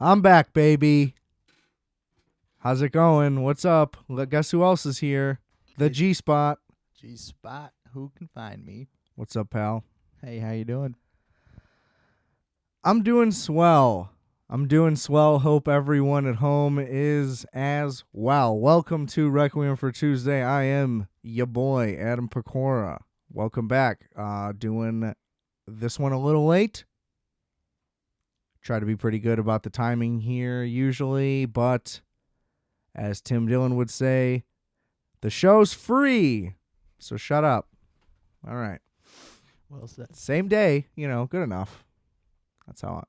I'm back, baby. How's it going? What's up? Guess who else is here? The G-Spot. G-Spot, who can find me? What's up, pal? Hey, how you doing? I'm doing swell. Hope everyone at home is as well. Welcome to Requiem for Tuesday. I am your boy, Adam Pecora. Welcome back. Doing this one a little late. Try to be pretty good about the timing here usually, but as Tim Dillon would say, the show's free, so shut up. All right. Well said. Same day, good enough. That's how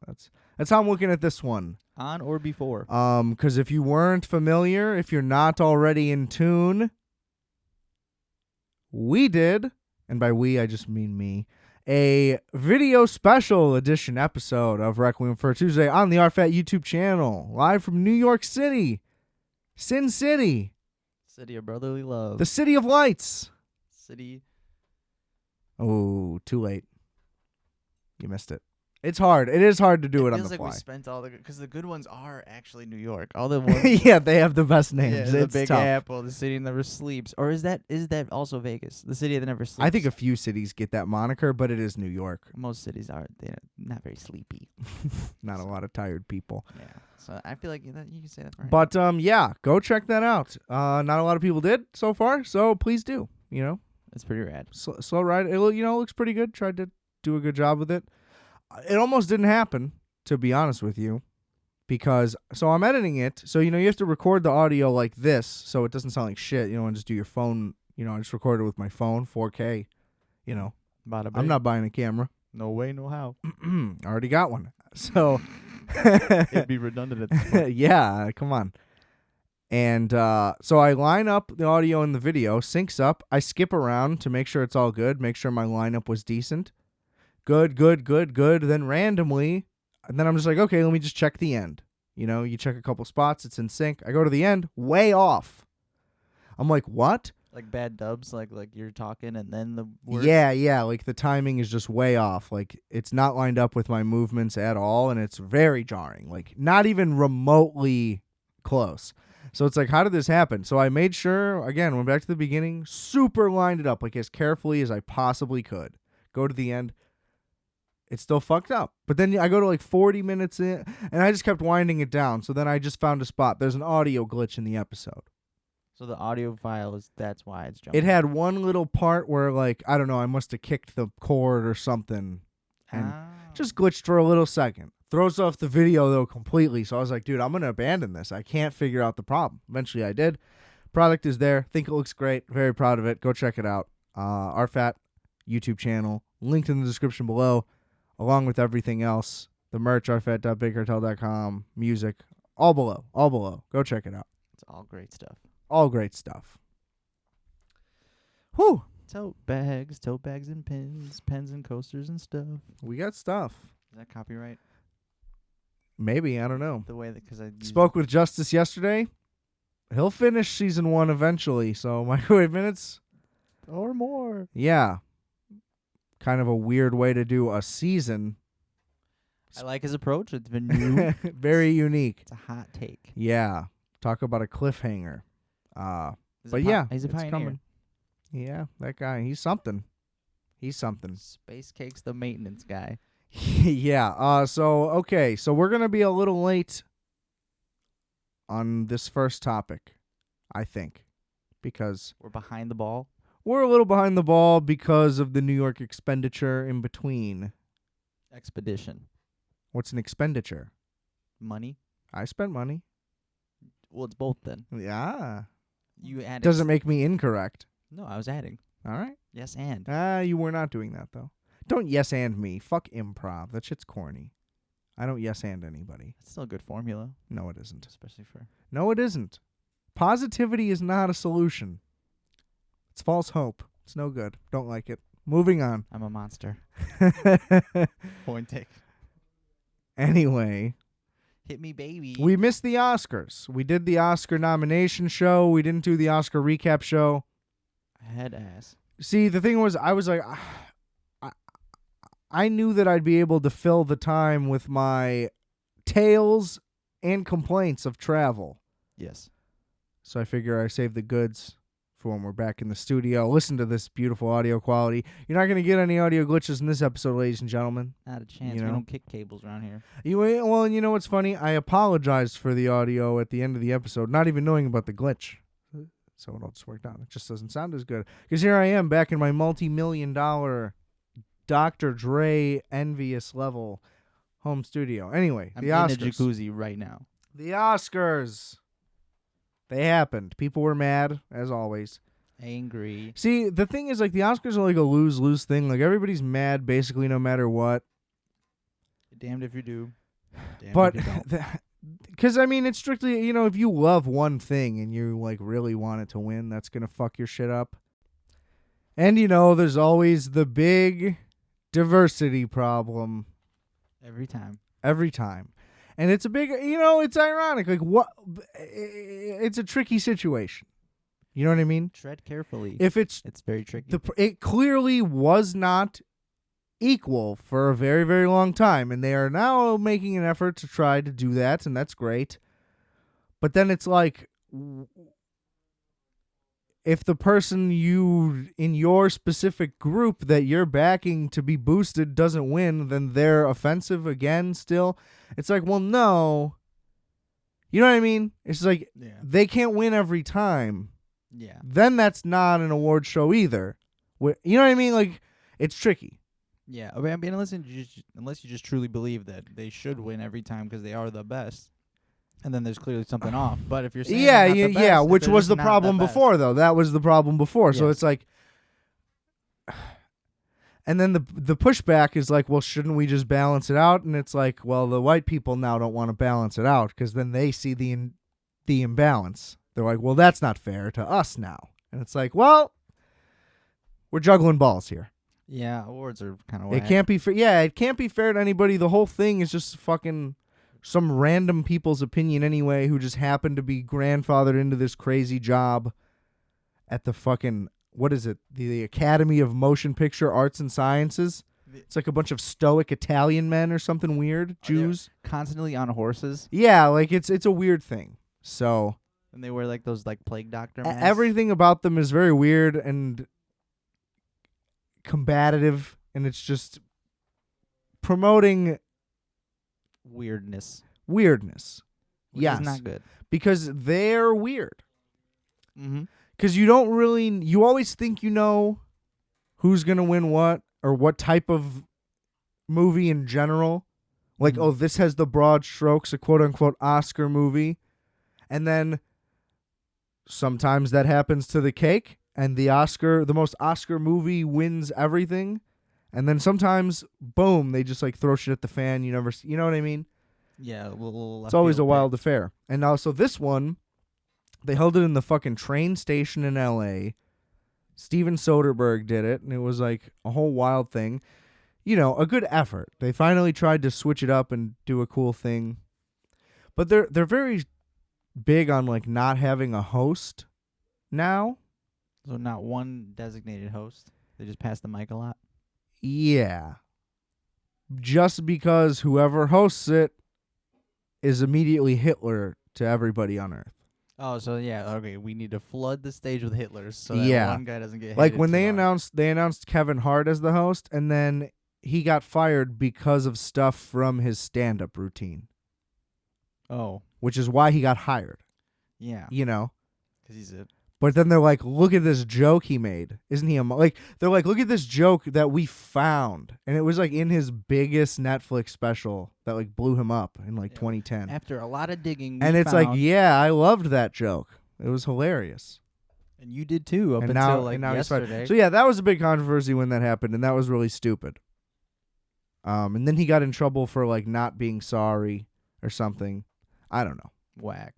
I'm looking at this one. On or before? Because if you weren't familiar, if you're not already in tune, we did, and by we I just mean me, a video special edition episode of Requiem for Tuesday on the RFAT YouTube channel, live from New York City, Sin City. City of brotherly love. The City of Lights. City. Oh, too late. You missed it. It's hard. It is hard to do it on the fly. It feels like we spent all the... Because the good ones are actually New York. All the ones... Yeah, they have the best names. Yeah, it's the Big tough. Apple, the city that never sleeps. Or is that also Vegas? The city that never sleeps? I think a few cities get that moniker, but it is New York. Most cities are. They're not very sleepy. Not a lot of tired people. Yeah. So I feel like you can say that for But, yeah, go check that out. Not a lot of people did so far, so please do. It's pretty rad. Slow ride. It looks pretty good. Tried to do a good job with it. It almost didn't happen, to be honest with you, because I'm editing it. So, you have to record the audio like this so it doesn't sound like shit. You don't want to just do your phone. I just record it with my phone, 4K. I'm not buying a camera. No way, no how. I already got one. So it'd be redundant at this point. Yeah, come on. And so I line up the audio and the video, syncs up. I skip around to make sure it's all good, make sure my lineup was decent. Good. Then randomly, and then I'm just like, okay, let me just check the end. You check a couple spots, it's in sync. I go to the end, way off. I'm like, what? Like bad dubs, like you're talking and then the words? Yeah, like the timing is just way off. Like it's not lined up with my movements at all, and it's very jarring. Like not even remotely close. So it's like, how did this happen? So I made sure, again, went back to the beginning, super lined it up, like as carefully as I possibly could. Go to the end. It's still fucked up. But then I go to like 40 minutes in, and I just kept winding it down. So then I just found a spot. There's an audio glitch in the episode. So the audio file that's why it's jumping. It had one little part where, like, I don't know, I must have kicked the cord or something. And just glitched for a little second. Throws off the video, though, completely. So I was like, dude, I'm going to abandon this. I can't figure out the problem. Eventually I did. Product is there. Think it looks great. Very proud of it. Go check it out. RFAT YouTube channel. Linked in the description below. Along with everything else, the merch, rfat.bigcartel.com, music, all below. Go check it out. It's all great stuff. All great stuff. Whew. Tote bags and pens and coasters and stuff. We got stuff. Is that copyright? Maybe, I don't know. The way that, because I spoke with Justice yesterday. He'll finish season 1 eventually, so microwave minutes. Or more. Yeah. Kind of a weird way to do a season. I like his approach. It's been new. Very unique. It's a hot take. Yeah. Talk about a cliffhanger. But yeah, he's a pioneer. Coming. Yeah, that guy. He's something. Space Cake's the maintenance guy. Yeah. So we're going to be a little late on this first topic, I think, because we're behind the ball. We're a little behind the ball because of the New York expenditure in between. Expedition. What's an expenditure? Money. I spent money. Well, it's both then. Yeah. You added. Doesn't make me incorrect. No, I was adding. All right. Yes, and. You were not doing that, though. Don't yes and me. Fuck improv. That shit's corny. I don't yes and anybody. It's still a good formula. No, it isn't. Especially for... No, it isn't. Positivity is not a solution. It's false hope. It's no good. Don't like it. Moving on. I'm a monster. Point take. Anyway. Hit me, baby. We missed the Oscars. We did the Oscar nomination show. We didn't do the Oscar recap show. Head ass. See, the thing was, I was like, I knew that I'd be able to fill the time with my tales and complaints of travel. Yes. So I figure I save the goods for when we're back in the studio. Listen to this beautiful audio quality. You're not going to get any audio glitches in this episode, ladies and gentlemen. Not a chance. You know? We don't kick cables around here. Well, and you know what's funny? I apologized for the audio at the end of the episode, not even knowing about the glitch. So it all just worked out. It just doesn't sound as good. Because here I am back in my multi-million-dollar Dr. Dre envious level home studio. Anyway, I'm the in Oscars. a jacuzzi right now. The Oscars. They happened. People were mad, as always. Angry. See, the thing is, like, the Oscars are like a lose-lose thing. Like, everybody's mad basically no matter what. Damned if you do. Damned But, if you don't. because, I mean, it's strictly, if you love one thing and you, like, really want it to win, that's going to fuck your shit up. And, there's always the big diversity problem. Every time. Every time. And it's a big, it's ironic. Like, what? It's a tricky situation. You know what I mean? Tread carefully. If it's very tricky. It clearly was not equal for a very, very long time. And they are now making an effort to try to do that. And that's great. But then it's like, if the person in your specific group that you're backing to be boosted doesn't win, then they're offensive again still. It's like, well, no. You know what I mean? It's like, They can't win every time. Yeah. Then that's not an award show either. You know what I mean? Like, it's tricky. Yeah. I mean, unless you just truly believe that they should win every time because they are the best. And then there's clearly something off. But if you're saying which was the problem before, though. That was the problem before. Yes. So it's like, and then the pushback is like, well, shouldn't we just balance it out? And it's like, well, the white people now don't want to balance it out because then they see the imbalance. They're like, well, that's not fair to us now. And it's like, well, we're juggling balls here. Yeah, awards are kind of whack. It can't be fair. Yeah, it can't be fair to anybody. The whole thing is just fucking some random people's opinion anyway who just happen to be grandfathered into this crazy job at the fucking, what is it? The Academy of Motion Picture Arts and Sciences. It's like a bunch of stoic Italian men or something weird. Jews. Constantly on horses. Yeah, like it's a weird thing. So. And they wear like those like plague doctor masks. Everything about them is very weird and combative, and it's just promoting weirdness. Which is not good. Because they're weird. Mm-hmm. Because you always think you know who's going to win what or what type of movie in general. Like, oh, this has the broad strokes, a quote-unquote Oscar movie. And then sometimes that happens to the cake, and the most Oscar movie wins everything. And then sometimes, boom, they just like throw shit at the fan. You know what I mean? Yeah, it's always a wild affair. And also this one, they held it in the fucking train station in L.A. Steven Soderbergh did it, and it was like a whole wild thing. A good effort. They finally tried to switch it up and do a cool thing. But they're very big on like not having a host now. So not one designated host. They just pass the mic a lot. Yeah. Just because whoever hosts it is immediately Hitler to everybody on Earth. Oh, so yeah, okay. We need to flood the stage with Hitlers so that one guy doesn't get like when they hard. announced Kevin Hart as the host, and then he got fired because of stuff from his stand-up routine. Oh, which is why he got hired. Yeah, because he's it. But then they're like, look at this joke he made. Isn't he they're like, look at this joke that we found. And it was like in his biggest Netflix special that like blew him up in 2010. After a lot of digging. And it's like, yeah, I loved that joke. It was hilarious. And you did too until yesterday. So yeah, that was a big controversy when that happened. And that was really stupid. And then he got in trouble for like not being sorry or something. I don't know. Whack.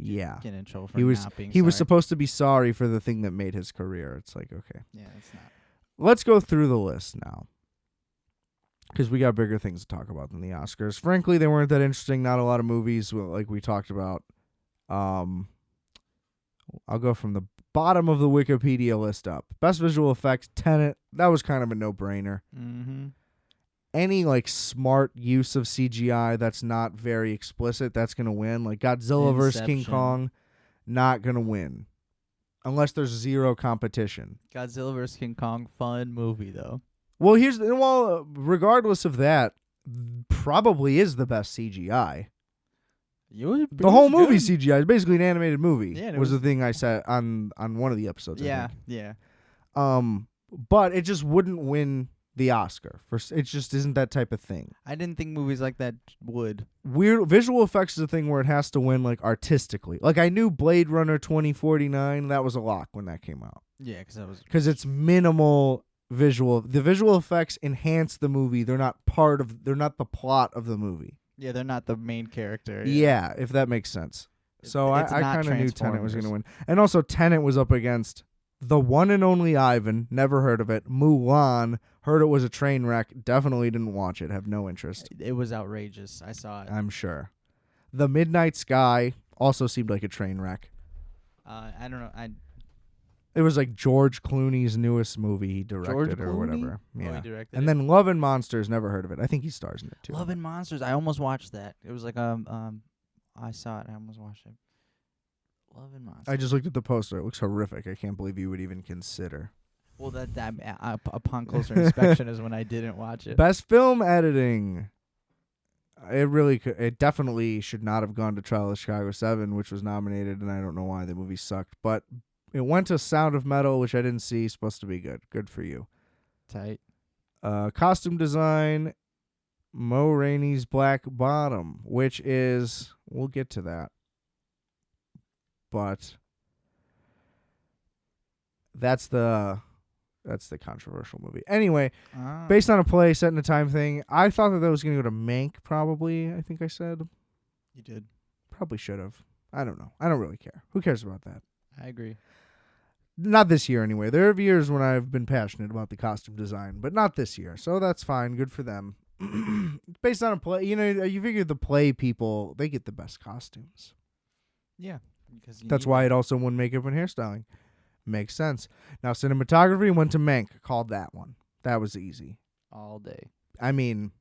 Yeah. Get in trouble for he was not being he sorry. was supposed to be sorry for the thing that made his career. It's like, okay. Yeah, it's not. Let's go through the list now. Because we got bigger things to talk about than the Oscars. Frankly, they weren't that interesting. Not a lot of movies like we talked about. I'll go from the bottom of the Wikipedia list up. Best visual effects, Tenant. That was kind of a no-brainer. Mm-hmm. any like smart use of CGI that's not very explicit, that's gonna win. Like Godzilla vs. King Inception. Kong, not gonna win unless there's zero competition. Godzilla vs. King Kong, fun movie though. Well, regardless of that, probably is the best CGI. The whole movie CGI is basically an animated movie. Yeah, was the thing I said on one of the episodes. Yeah, I think. But it just wouldn't win the Oscar. It just isn't that type of thing. I didn't think movies like that would. Weird visual effects is a thing where it has to win like artistically. Like I knew Blade Runner 2049, that was a lock when that came out. Yeah, because it's minimal visual. The visual effects enhance the movie. They're not the plot of the movie. Yeah, they're not the main character. Yeah, if that makes sense. So I kind of knew Tenant was going to win. And also Tenant was up against the one and only Ivan, never heard of it. Mulan, heard it was a train wreck, definitely didn't watch it, have no interest. It was outrageous. I saw it. I'm sure. The Midnight Sky also seemed like a train wreck. I don't know. It was like George Clooney's newest movie he directed or whatever. Yeah. Oh, he directed and then Love and Monsters, never heard of it. I think he stars in it too. Love and Monsters. I almost watched that. It was like I saw it. I almost watched it. Love and Monsters. I just looked at the poster. It looks horrific. I can't believe you would even consider. Well, that upon closer inspection is when I didn't watch it. Best film editing. It definitely should not have gone to Trial of Chicago 7, which was nominated, and I don't know why the movie sucked, but it went to Sound of Metal, which I didn't see. Supposed to be good. Good for you. Tight. Costume design, Mo Rainey's Black Bottom, which is, we'll get to that. But that's the controversial movie. Anyway, based on a play set in a time thing, I thought that was going to go to Mank, probably, I think I said. You did. Probably should have. I don't know. I don't really care. Who cares about that? I agree. Not this year, anyway. There are years when I've been passionate about the costume design, but not this year. So that's fine. Good for them. Based on a play, you figure the play people, they get the best costumes. Yeah. That's why it also won makeup and hairstyling. Makes sense. Now, cinematography went to Mank. Called that one. That was easy. All day. I mean,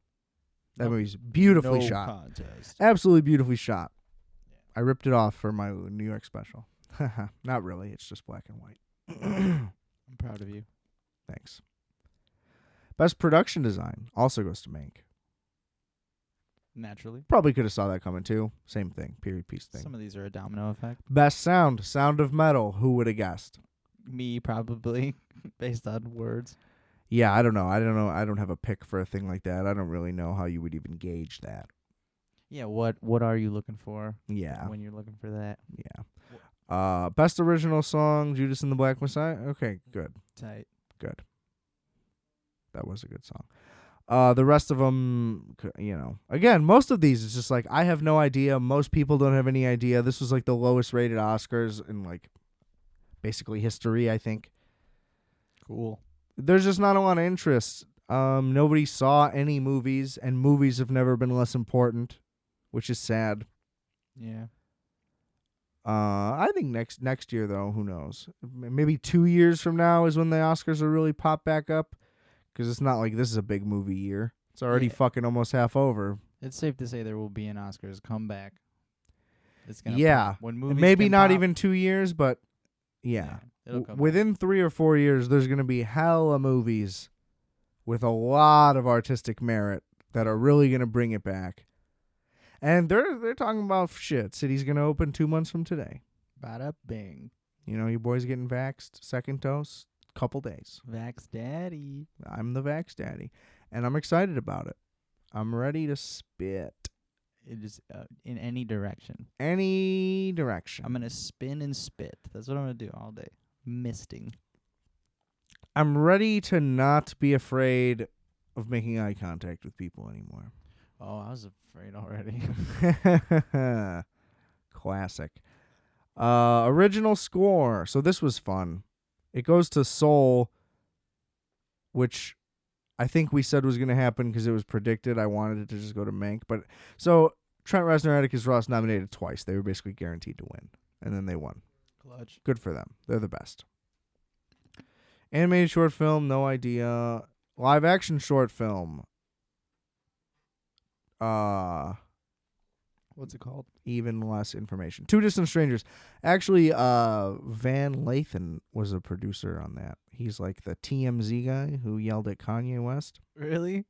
that movie's beautifully shot. Contest. Absolutely beautifully shot. Yeah. I ripped it off for my New York special. Not really. It's just black and white. I'm proud of you. Thanks. Best production design also goes to Mank. Naturally. Probably could have saw that coming too. Same thing. Period piece thing. Some of these are a domino effect. Best sound. Sound of Metal. Who would have guessed? Me, probably, based on words. Yeah, I don't know. I don't have a pick for a thing like that. I don't really know how you would even gauge that. Yeah, what are you looking for? Yeah. When you're looking for that. Yeah. Best original song, Judas and the Black Messiah. Okay, good. Tight. Good. That was a good song. The rest of them, again, most of these is just like, I have no idea. Most people don't have any idea. This was like the lowest rated Oscars in like basically history, I think. Cool. There's just not a lot of interest. Nobody saw any movies, and movies have never been less important, which is sad. Yeah. I think next year, though, who knows? Maybe 2 years from now is when the Oscars will really pop back up. Because it's not like this is a big movie year. It's already fucking almost half over. It's safe to say there will be an Oscars comeback. It's gonna pop. When movies maybe not pop, even 2 years, but yeah. It'll come within 3 or 4 years, there's going to be hella movies with a lot of artistic merit that are really going to bring it back. And they're talking about shit. City's going to open 2 months from today. Bada bing. Your boy's getting vaxxed. Second dose. Couple days. Vax daddy. I'm the Vax daddy. And I'm excited about it. I'm ready to spit. It is in any direction. Any direction. I'm going to spin and spit. That's what I'm going to do all day. Misting. I'm ready to not be afraid of making eye contact with people anymore. Oh, I was afraid already. Classic. Original score. So this was fun. It goes to Soul, which I think we said was going to happen because it was predicted. I wanted it to just go to Mank. But so Trent Reznor, Atticus Ross nominated twice. They were basically guaranteed to win. And then they won. Clutch. Good for them. They're the best. Animated short film, no idea. Live action short film. What's it called? Even less information. Two Distant Strangers. Actually, Van Lathan was a producer on that. He's like the TMZ guy who yelled at Kanye West. Really?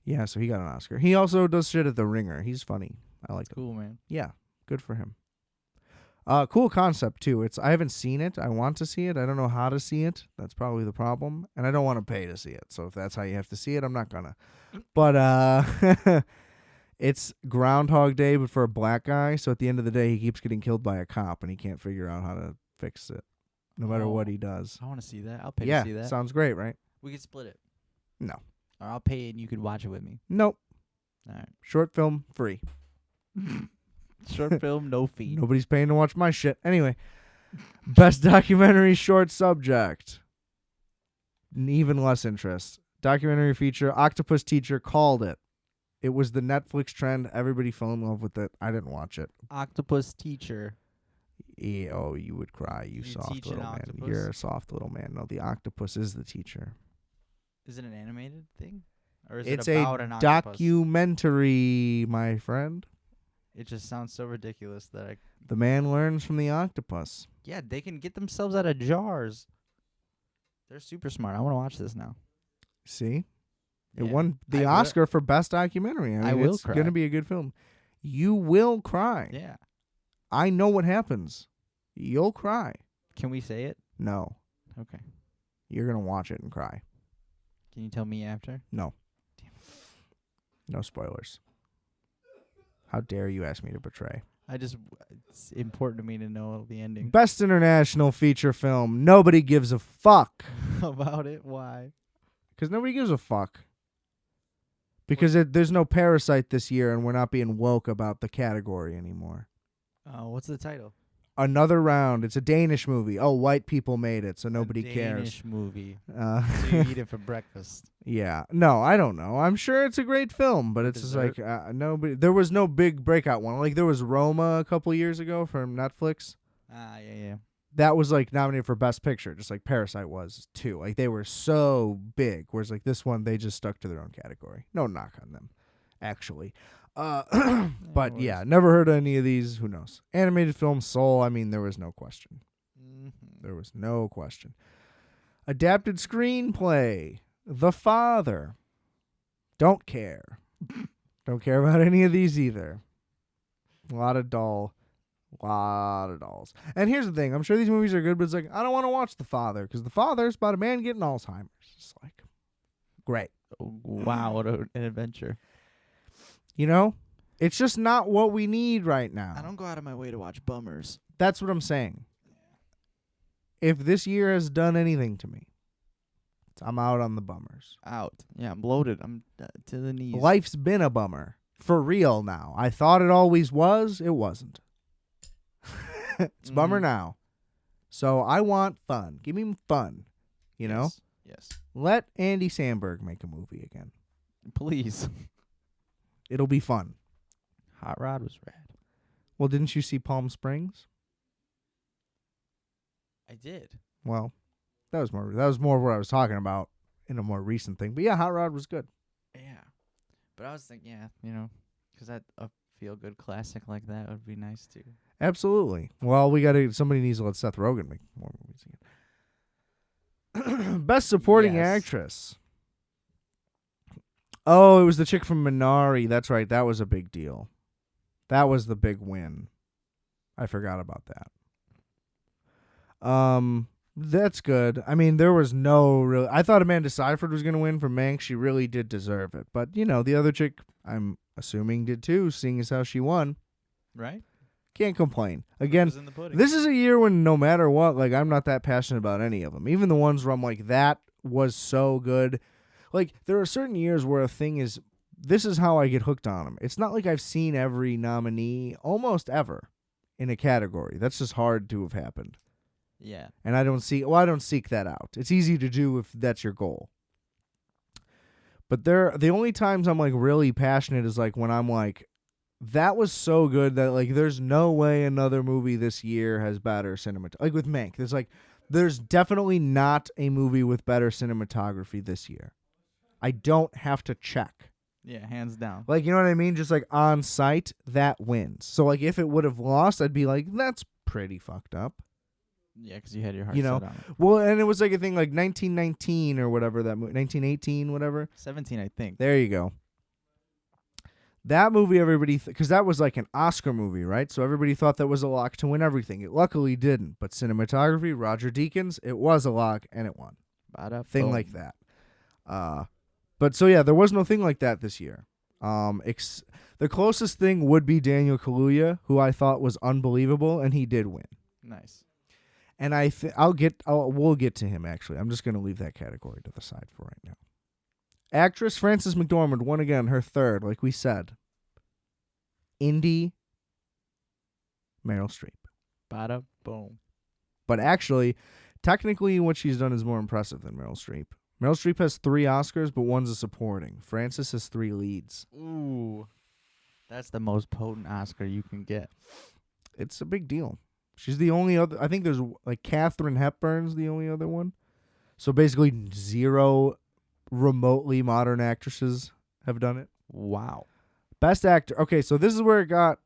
Yeah, so he got an Oscar. He also does shit at The Ringer. He's funny. I like him. Cool, man. Yeah, good for him. Cool concept too. I haven't seen it. I want to see it. I don't know how to see it. That's probably the problem. And I don't want to pay to see it. So if that's how you have to see it, I'm not gonna. But it's Groundhog Day, but for a black guy. So at the end of the day, he keeps getting killed by a cop, and he can't figure out how to fix it, no matter what he does. I want to see that. I'll pay to see that. Sounds great, right? We could split it. No. Or I'll pay and you could watch it with me. Nope. All right. Short film, free. Short film, no fee. Nobody's paying to watch my shit. Anyway, best documentary short subject. Even less interest. Documentary feature, Octopus Teacher called it. It was the Netflix trend. Everybody fell in love with it. I didn't watch it. Octopus Teacher. Yeah, oh, you would cry, you soft teach an little man. octopus? You're a soft little man. No, the octopus is the teacher. Is it an animated thing? Or is It's it about a an octopus? documentary, my friend. It just sounds so ridiculous that The man learns from the octopus. Yeah, they can get themselves out of jars. They're super smart. I want to watch this now. See? It Yeah. won the I will- Oscar for best documentary. I mean, will it's cry. going to be a good film. You will cry. Yeah. I know what happens. You'll cry. Can we say it? No. Okay. You're going to watch it and cry. Can you tell me after? No. No spoilers. How dare you ask me to betray? It's important to me to know the ending. Best international feature film. Nobody gives a fuck. About it? Why? Because nobody gives a fuck. Because there's no Parasite this year, and we're not being woke about the category anymore. What's the title? Another Round. It's a Danish movie. Oh, white people made it, so nobody cares. Danish movie. So you eat it for breakfast. Yeah. No, I don't know. I'm sure it's a great film, but it's just Dessert? like nobody. There was no big breakout one. Like there was Roma a couple years ago from Netflix. Yeah. That was like nominated for Best Picture, just like Parasite was too. Like they were so big. Whereas like this one, they just stuck to their own category. No knock on them, actually. But yeah, never heard of any of these. Who knows? Animated film Soul. I mean, there was no question. Mm-hmm. There was no question. Adapted screenplay. The Father. Don't care. Don't care about any of these either. A lot of dolls. And here's the thing. I'm sure these movies are good, but it's like, I don't want to watch The Father because The Father is about a man getting Alzheimer's. It's like, great. Wow, what an adventure. You know? It's just not what we need right now. I don't go out of my way to watch bummers. That's what I'm saying. If this year has done anything to me, I'm out on the bummers. Out. Yeah, I'm bloated. I'm to the knees. Life's been a bummer. For real now. I thought it always was. It wasn't. It's bummer now. So I want fun. Give me fun. You know? Yes. Let Andy Samberg make a movie again. Please. It'll be fun. Hot Rod was rad. Well, didn't you see Palm Springs? I did. Well, that was more what I was talking about in a more recent thing. But yeah, Hot Rod was good. Yeah. But I was thinking, because a feel-good classic like that would be nice too. Absolutely. Well, somebody needs to let Seth Rogen make more movies again. Best supporting actress. Oh, it was the chick from Minari. That's right. That was a big deal. That was the big win. I forgot about that. That's good. I mean, there was no real. I thought Amanda Seyfried was going to win for Mank. She really did deserve it. But, the other chick, I'm assuming, did too, seeing as how she won. Right? Can't complain. Again, In the pudding. this is a year when no matter what, like, I'm not that passionate about any of them. Even the ones where I'm like, that was so good. Like, there are certain years where a thing is, this is how I get hooked on them. It's not like I've seen every nominee almost ever in a category. That's just hard to have happened. Yeah. And I don't seek that out. It's easy to do if that's your goal. But the only times I'm like really passionate is like when I'm like, that was so good that like there's no way another movie this year has better cinematography. Like with Mank, there's definitely not a movie with better cinematography this year. I don't have to check. Yeah, hands down. Like, you know what I mean? Just like on site, that wins. So like if it would have lost, I'd be like, that's pretty fucked up. Yeah, because you had your heart You know? set on it. Well, and it was like a thing like 1919 or whatever that movie, 1918, whatever. 17, I think. There you go. That movie, everybody, because that was like an Oscar movie, right? So everybody thought that was a lock to win everything. It luckily didn't. But cinematography, Roger Deakins, it was a lock and it won. Thing like that. But so yeah, there was no thing like that this year. The closest thing would be Daniel Kaluuya, who I thought was unbelievable, and he did win. Nice. And we'll get to him actually. I'm just gonna leave that category to the side for right now. Actress Frances McDormand won again, her third, like we said. Indie Meryl Streep. Bada boom. But actually, technically, what she's done is more impressive than Meryl Streep. Meryl Streep has 3 Oscars, but one's a supporting. Frances has 3 leads. Ooh. That's the most potent Oscar you can get. It's a big deal. She's the only other. I think there's like Katharine Hepburn's the only other one. So basically 0 remotely modern actresses have done it. Wow. Best actor. Okay, so this is where it got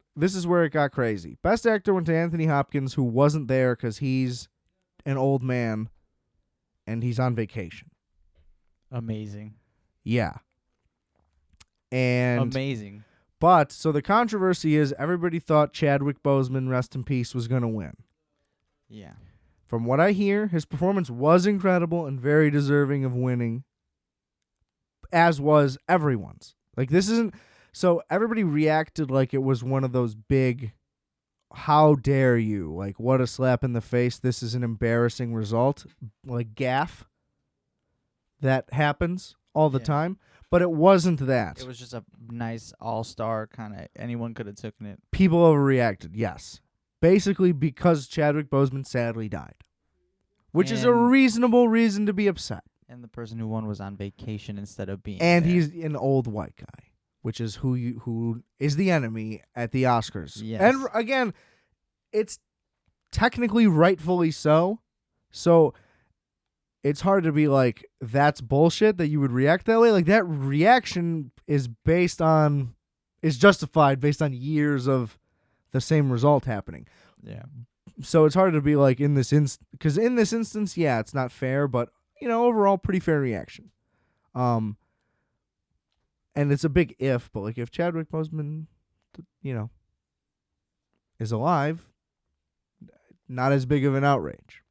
crazy. Best actor went to Anthony Hopkins, who wasn't there because he's an old man and he's on vacation. Amazing. Yeah. And amazing. But so the controversy is everybody thought Chadwick Boseman, rest in peace, was going to win. Yeah. From what I hear, his performance was incredible and very deserving of winning, as was everyone's. Like, this isn't... So everybody reacted like it was one of those big, how dare you? Like, what a slap in the face. This is an embarrassing result. Like, gaffe that happens all the time. But it wasn't that. It was just a nice all-star kind of... Anyone could have taken it. People overreacted, yes. Basically because Chadwick Boseman sadly died. Which is a reasonable reason to be upset. And the person who won was on vacation instead of being And there. he's an old white guy, which is who is the enemy at the Oscars. Yes. And again, it's technically rightfully so. So it's hard to be like, that's bullshit that you would react that way. Like, that reaction is justified based on years of the same result happening. Yeah. So it's hard to be like in this because in this instance, yeah, it's not fair, but overall pretty fair reaction. And it's a big if, but like if Chadwick Boseman, is alive, not as big of an outrage.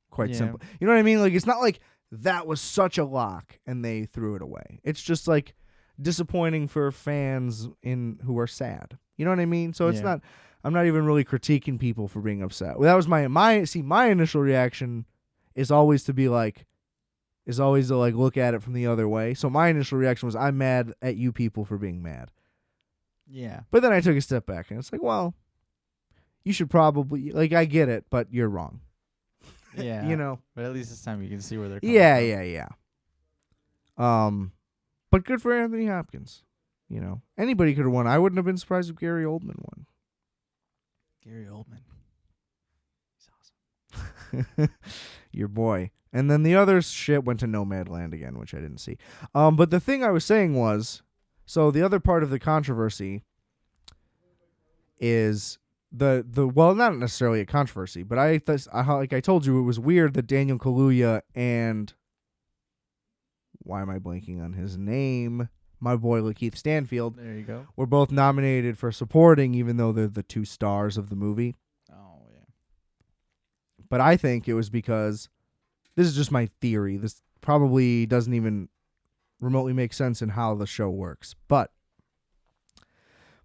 Quite simple. You know what I mean? Like, it's not like that was such a lock and they threw it away. It's just like disappointing for fans who are sad. You know what I mean? So it's not. I'm not even really critiquing people for being upset. Well, that was my initial reaction is always to look at it from the other way. So my initial reaction was, I'm mad at you people for being mad. Yeah. But then I took a step back and it's like, well, you should probably, like, I get it, but you're wrong. Yeah. But at least this time you can see where they're coming from. Yeah. But good for Anthony Hopkins. Anybody could have won. I wouldn't have been surprised if Gary Oldman won. Gary Oldman. He's awesome. Your boy. And then the other shit went to Nomadland again, which I didn't see. But the thing I was saying was, so the other part of the controversy is well, not necessarily a controversy, but like I told you, it was weird that Daniel Kaluuya and why am I blanking on his name? My boy Lakeith Stanfield. There you go. Were both nominated for supporting, even though they're the 2 stars of the movie. Oh, yeah. But I think it was because, this is just my theory. This probably doesn't even remotely make sense in how the show works. But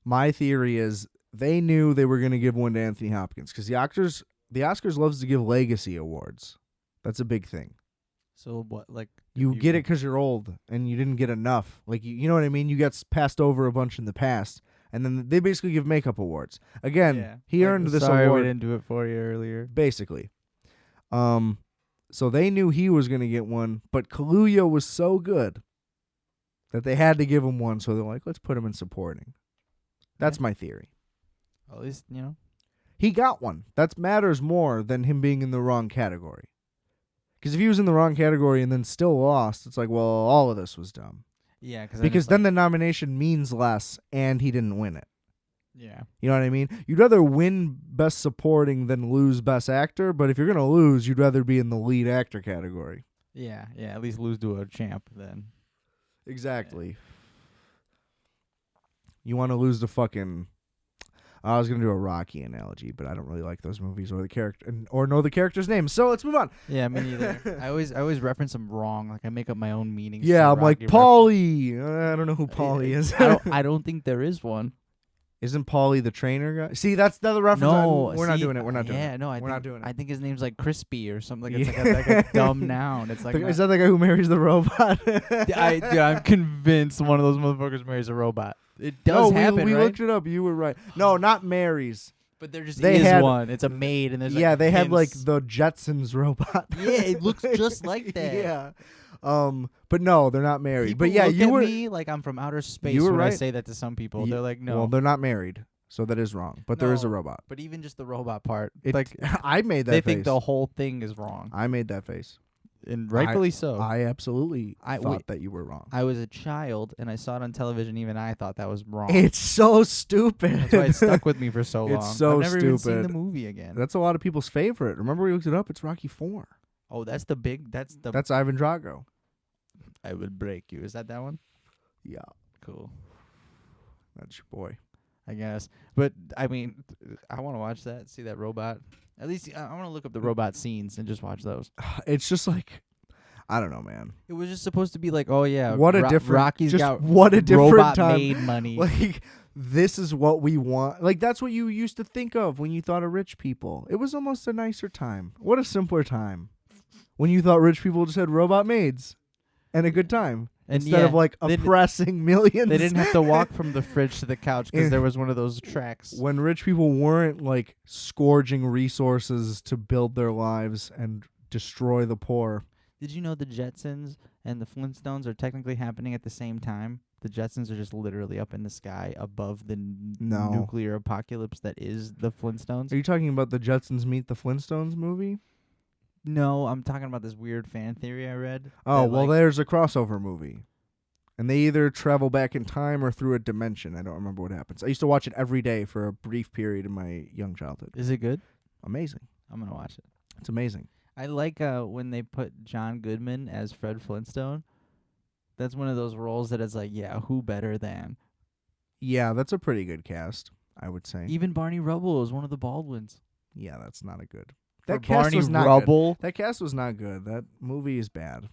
my theory is they knew they were going to give one to Anthony Hopkins because the Oscars loves to give legacy awards. That's a big thing. So what, like... You get it because you're old and you didn't get enough. Like, you know what I mean? You got passed over a bunch in the past. And then they basically give makeup awards. Again, he earned this award. Sorry we didn't do it for you earlier. Basically. So they knew he was going to get one, but Kaluuya was so good that they had to give him one. So they're like, let's put him in supporting. That's my theory. At least, He got one. That matters more than him being in the wrong category. Because if he was in the wrong category and then still lost, it's like, well, all of this was dumb. Yeah, because then the nomination means less, and he didn't win it. Yeah. You know what I mean? You'd rather win Best Supporting than lose Best Actor, but if you're gonna lose, you'd rather be in the lead actor category. Yeah, at least lose to a champ then. Exactly. You want to lose to fucking... I was gonna do a Rocky analogy, but I don't really like those movies or the character or know the character's name. So let's move on. Yeah, me neither. I always reference them wrong. Like I make up my own meanings. Yeah, I'm like Rocky Paulie. I don't know who Paulie is. I don't think there is one. Isn't Paulie the trainer guy? See, that's the reference. No, we're not doing it. We're not doing it. Yeah, no, we're not doing it. I think his name's like Crispy or something. Like it's like a dumb noun. It's like is that the guy who marries the robot? I'm convinced one of those motherfuckers marries a robot. It does happen, we right? looked it up. You were right. No, not marries. But there just They is had- one. It's a maid, and there's like They had like hints. the Jetsons robot. Yeah, it looks just like that. Yeah. But no, they're not married. People but yeah, look you at were me like I'm from outer space you were when I right. say that to some people. Ye- They're like, no. Well, they're not married, so that is wrong. But there is a No. robot. But even just the robot part, It, like I made that they face. think the whole thing is wrong, I made that face. and rightfully so. I absolutely I- thought wait. that you were wrong. I was a child and I saw it on television. Even I thought that was wrong. It's so stupid. That's why it stuck with me for so long. It's so I've never even seen the stupid. movie again. That's a lot of people's favorite. Remember we looked it up? It's Rocky 4. Oh, that's the big. That's the. That's Ivan Drago. I will break you. Is that one? Yeah, Cool. that's your boy. I guess. But I mean, I want to watch that. See that robot. At least I want to look up the robot scenes and just watch those. It's just like, I don't know, man. It was just supposed to be like, oh yeah, What a different. Rocky's just got what a different robot time. made money. Like, this is what we want. Like, that's what you used to think of when you thought of rich people. It was almost a nicer time. What a simpler time. When you thought rich people just had robot maids and a good time. And Instead of, like, oppressing millions. They didn't have to walk from the fridge to the couch because there was one of those tracks. When rich people weren't, like, scourging resources to build their lives and destroy the poor. Did you know the Jetsons and the Flintstones are technically happening at the same time? The Jetsons are just literally up in the sky above the No. nuclear apocalypse that is the Flintstones. Are you talking about the Jetsons Meet the Flintstones movie? No, I'm talking about this weird fan theory I read. Oh, that, well, like, there's a crossover movie. And they either travel back in time or through a dimension. I don't remember what happens. I used to watch it every day for a brief period in my young childhood. is it good? Amazing. I'm going to watch it. It's amazing. I like when they put John Goodman as Fred Flintstone. That's one of those roles that is like, yeah, who better than? Yeah, that's a pretty good cast, I would say. Even Barney Rubble is one of the Baldwins. Yeah, that's not a good. Or That cast Barney was not Rubble. good. That cast was not good. That movie is bad.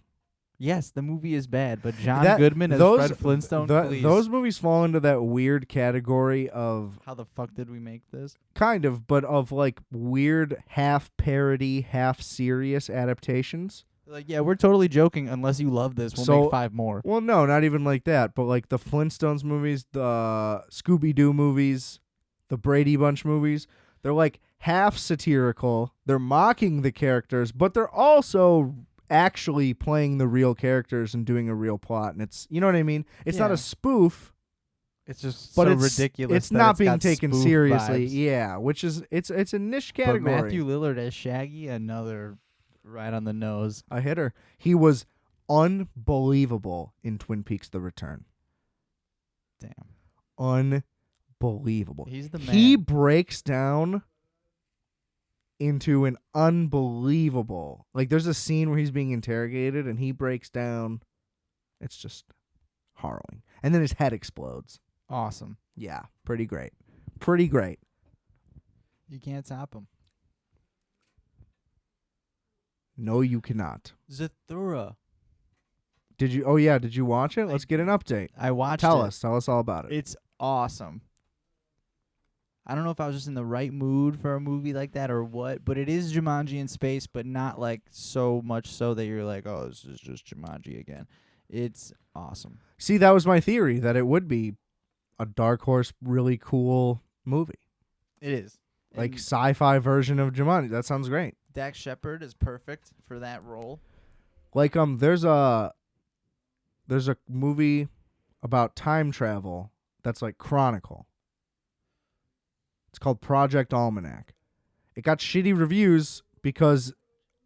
Yes, the movie is bad, but John That- Goodman as those- Fred Flintstone, please. Those movies fall into that weird category of How the fuck did we make this? kind of, but of like weird half parody, half serious adaptations. Like, yeah, we're totally joking. Unless you love this, we'll So- make 5 more. Well, no, not even like that. But like the Flintstones movies, the Scooby-Doo movies, the Brady Bunch movies, they're like half satirical. They're mocking the characters, but they're also actually playing the real characters and doing a real plot. And it's, you know what I mean? It's not Yeah. a spoof, It's just but so it's ridiculous. It's that not it's being got taken spoof seriously. vibes. Yeah, which is it's a niche But category. Matthew Lillard as Shaggy, another right on the nose. A hitter. He was unbelievable in Twin Peaks: The Return. Damn. Unbelievable. He's the He man. breaks down into an unbelievable. Like, there's a scene where he's being interrogated and he breaks down. It's just harrowing. And then his head explodes. Awesome. Yeah, pretty great. Pretty great. You can't top him. No, you cannot. Zathura. Did you? Oh yeah, did you watch it? Let's get an update. I watched Tell it. us. Tell us all about it. It's awesome. I don't know if I was just in the right mood for a movie like that or what, but it is Jumanji in space, but not like so much so that you're like, oh, this is just Jumanji again. It's awesome. See, that was my theory, that it would be a Dark Horse, really cool movie. It is. Like And sci-fi version of Jumanji. That sounds great. Dax Shepard is perfect for that role. Like there's a movie about time travel that's like Chronicle. It's called Project Almanac. It got shitty reviews because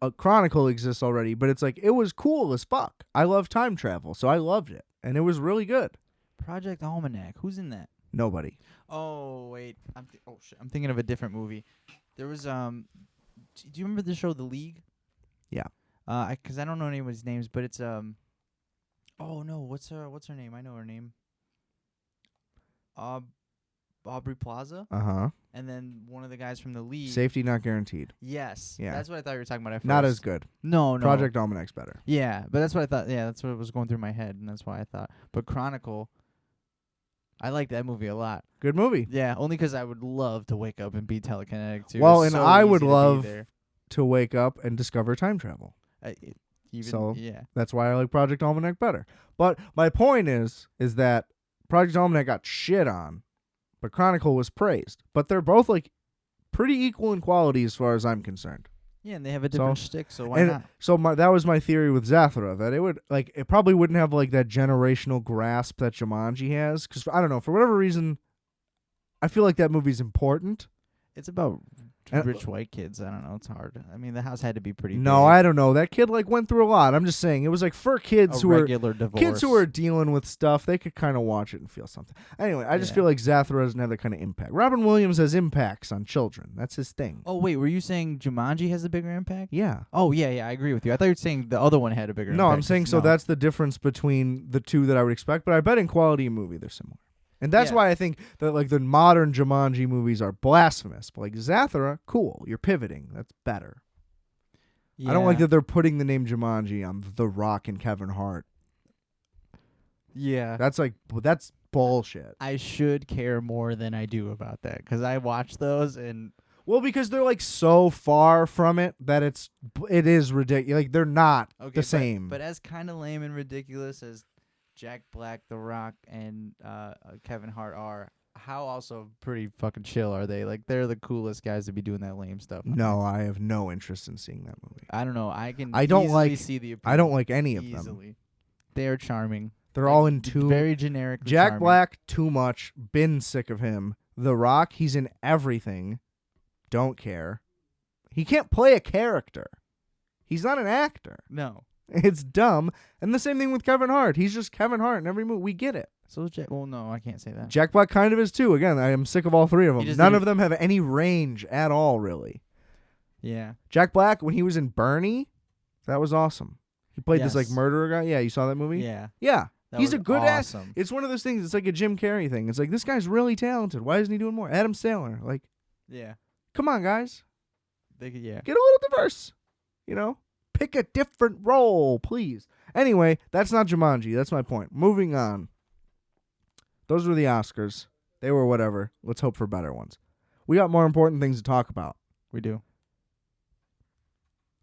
a Chronicle exists already, but it's like it was cool as fuck. I love time travel, so I loved it. and it was really good. Project Almanac. Who's in that? Nobody. Oh wait, I'm thinking of a different movie. There was do you remember the show The League? Yeah. Because I don't know anyone's names, but it's oh no, what's her name? I know her name. Aubrey Plaza. And then one of the guys from The League. Safety Not Guaranteed. Yes. Yeah. That's what I thought you were talking about at first. Not as good. No. Project Almanac's better. Yeah, but that's what I thought. Yeah, that's what was going through my head, and that's why I thought. But Chronicle, I like that movie a lot. Good movie. Yeah, only 'cause I would love to wake up and be telekinetic too. Well, It's and so I easy would to be love there. to wake up and discover time travel. So yeah, that's why I like Project Almanac better. But my point is that Project Almanac got shit on, but Chronicle was praised. But they're both like pretty equal in quality as far as I'm concerned. yeah, and they have a different shtick, so why not? So that was my theory with Zathura, that it probably wouldn't have like that generational grasp that Jumanji has, because I don't know, for whatever reason, I feel like that movie's important. It's about rich white kids. I don't know. It's hard. I mean, the house had to be pretty. No, big. I don't know. That kid went through a lot. I'm just saying it was like for kids regular divorce. Kids who are dealing with stuff, they could kind of watch it and feel something. Anyway, I just feel like Zathura doesn't have that kind of impact. Robin Williams has impacts on children. That's his thing. Oh wait, were you saying Jumanji has a bigger impact? Yeah. Oh yeah, I agree with you. I thought you were saying the other one had a bigger. No, impact. I'm saying so. That's the difference between the two that I would expect. But I bet in quality of movie they're similar. And that's why I think that like the modern Jumanji movies are blasphemous. But like Zathura, cool. You're pivoting. That's better. Yeah. I don't like that they're putting the name Jumanji on The Rock and Kevin Hart. Yeah. That's bullshit. I should care more than I do about that because I watch those and... Well, because they're like so far from it that it is ridiculous. Like they're not the same. But as kind of lame and ridiculous as Jack Black, The Rock, and Kevin Hart are, how also pretty fucking chill are they? Like they're the coolest guys to be doing that lame stuff. No, I have no interest in seeing that movie. I don't know. I don't easily see the appeal. I don't like any of them. They are charming. They're all in too very generic. Jack Black, too much. Been sick of him. The Rock, he's in everything. Don't care. He can't play a character. He's not an actor. No. It's dumb. And the same thing with Kevin Hart. He's just Kevin Hart in every movie. We get it. So well, no, I can't say that. Jack Black kind of is too. Again, I am sick of all three of them. None of them have any range at all, really. Yeah. Jack Black, when he was in Bernie, that was awesome. He played this like murderer guy. Yeah, you saw that movie? Yeah. Yeah. He's a good awesome. ass. It's one of those things. It's like a Jim Carrey thing. It's like, this guy's really talented. Why isn't he doing more? Adam Sandler. Like, yeah. Come on, guys. Get a little diverse. You know? Pick a different role, please. Anyway, that's not Jumanji. That's my point. Moving on. Those were the Oscars. They were whatever. Let's hope for better ones. We got more important things to talk about. We do.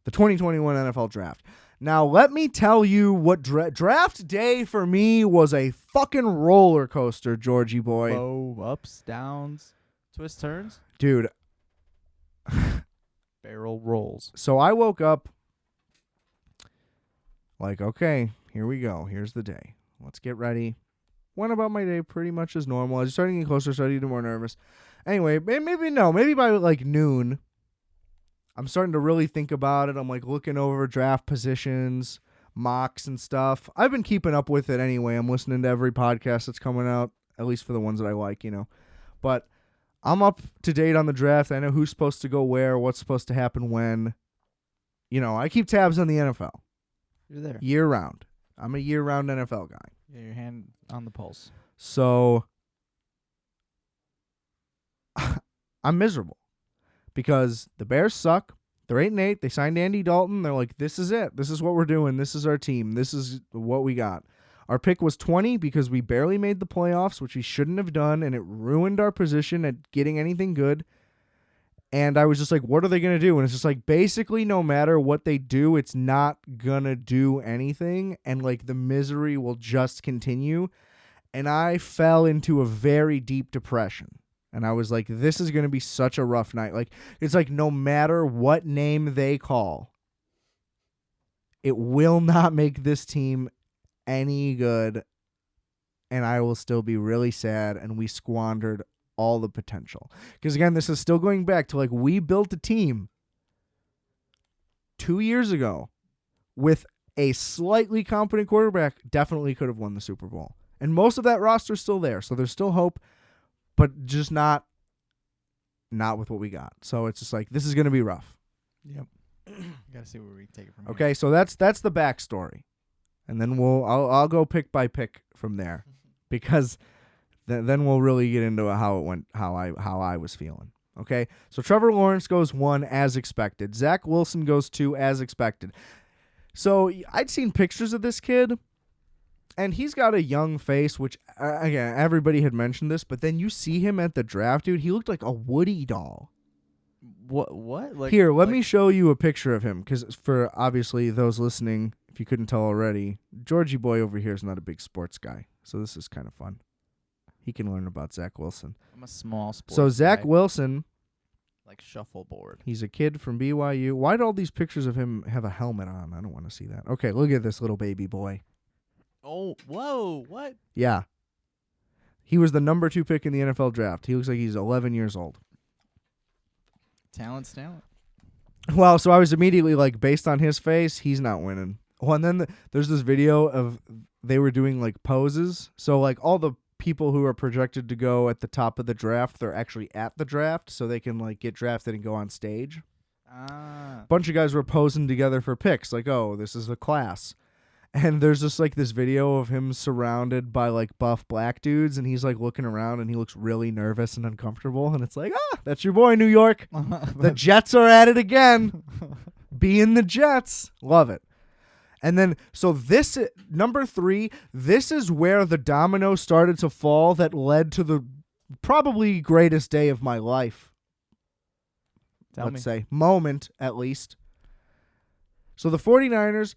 The 2021 NFL Draft. Now, let me tell you what draft day for me was a fucking roller coaster, Georgie boy. Oh, ups, downs, twists, turns. Dude. Barrel rolls. So I woke up like, okay, here we go. Here's the day. Let's get ready. Went about my day pretty much as normal. I was starting to get closer, starting to get more nervous. Anyway, maybe by like noon, I'm starting to really think about it. I'm like looking over draft positions, mocks and stuff. I've been keeping up with it anyway. I'm listening to every podcast that's coming out, at least for the ones that I like, you know. But I'm up to date on the draft. I know who's supposed to go where, what's supposed to happen when. You know, I keep tabs on the NFL. You're there. Year round. I'm a year-round NFL guy. Yeah, your hand on the pulse. So I'm miserable because the Bears suck. They're 8-8. They signed Andy Dalton. They're like, this is it. This is what we're doing. This is our team. This is what we got. Our pick was 20 because we barely made the playoffs, which we shouldn't have done, and it ruined our position at getting anything good. And I was just like, what are they going to do? And it's just like, basically, no matter what they do, it's not going to do anything. And like the misery will just continue. And I fell into a very deep depression. And I was like, this is going to be such a rough night. Like, it's like no matter what name they call, it will not make this team any good. And I will still be really sad. And we squandered all the potential. Because again, this is still going back to like we built a team 2 years ago with a slightly competent quarterback, definitely could have won the Super Bowl. And most of that roster is still there, so there's still hope, but just not with what we got. So it's just like, this is going to be rough. Yep. Got to see where we take it from here. Okay, so that's the backstory. And then I'll go pick by pick from there, because then we'll really get into how it went, how I was feeling. Okay, so Trevor Lawrence goes 1 as expected. Zach Wilson goes 2 as expected. So I'd seen pictures of this kid, and he's got a young face, which, again, everybody had mentioned this, but then you see him at the draft, dude, he looked like a Woody doll. What? Like, here, let me show you a picture of him, because for, obviously, those listening, if you couldn't tell already, Georgie boy over here is not a big sports guy, so this is kind of fun. He can learn about Zach Wilson. I'm a small sports So Zach guy. Wilson, Like shuffleboard. he's a kid from BYU. Why do all these pictures of him have a helmet on? I don't want to see that. Okay, look at this little baby boy. Oh, whoa, what? Yeah. He was the number 2 pick in the NFL draft. He looks like he's 11 years old. Talent's talent. Well, so I was immediately like, based on his face, he's not winning. Well, and then there's this video of they were doing like poses. So like all the people who are projected to go at the top of the draft, they're actually at the draft, so they can like get drafted and go on stage. Ah. Bunch of guys were posing together for picks, like, oh, this is the class. And there's just like this video of him surrounded by like buff black dudes, and he's like looking around and he looks really nervous and uncomfortable, and it's like, that's your boy, New York. The Jets are at it again. Being the Jets. Love it. And then, so this, number 3, this is where the domino started to fall that led to the probably greatest day of my life. Let's say, moment, at least. So the 49ers,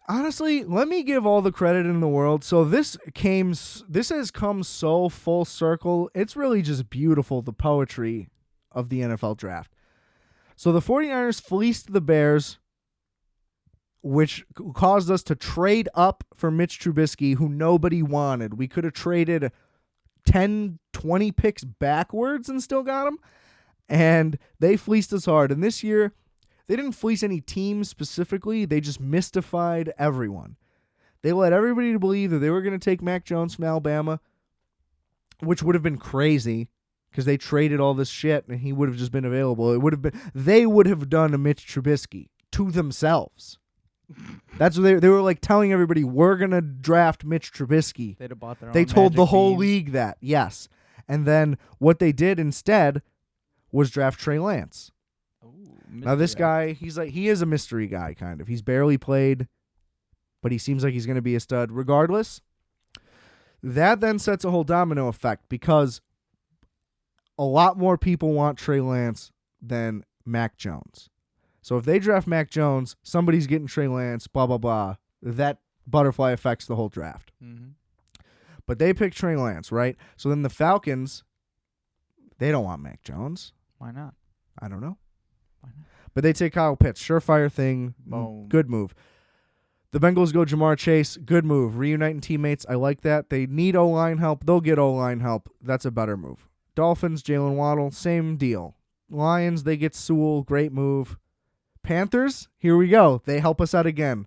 honestly, let me give all the credit in the world. So this has come so full circle. It's really just beautiful, the poetry of the NFL draft. So the 49ers fleeced the Bears, which caused us to trade up for Mitch Trubisky, who nobody wanted. We could have traded 10, 20 picks backwards and still got him. And they fleeced us hard. And this year, they didn't fleece any team specifically. They just mystified everyone. They led everybody believe that they were going to take Mac Jones from Alabama, which would have been crazy because they traded all this shit and he would have just been available. They would have done a Mitch Trubisky to themselves. That's what they were like telling everybody, we're going to draft Mitch Trubisky. They'd have bought their own They told the whole teams. league that, yes. And then what they did instead was draft Trey Lance. Ooh, Now this guy, he is a mystery guy, kind of. He's barely played, but he seems like he's going to be a stud. Regardless, that then sets a whole domino effect because a lot more people want Trey Lance than Mac Jones. So if they draft Mac Jones, somebody's getting Trey Lance, blah, blah, blah. That butterfly affects the whole draft. Mm-hmm. But they pick Trey Lance, right? So then the Falcons, they don't want Mac Jones. Why not? I don't know. Why not? But they take Kyle Pitts. Surefire thing. Boom. Good move. The Bengals go Jamar Chase. Good move. Reuniting teammates. I like that. They need O-line help. They'll get O-line help. That's a better move. Dolphins, Jalen Waddle. Same deal. Lions, they get Sewell. Great move. Panthers, here we go. They help us out again.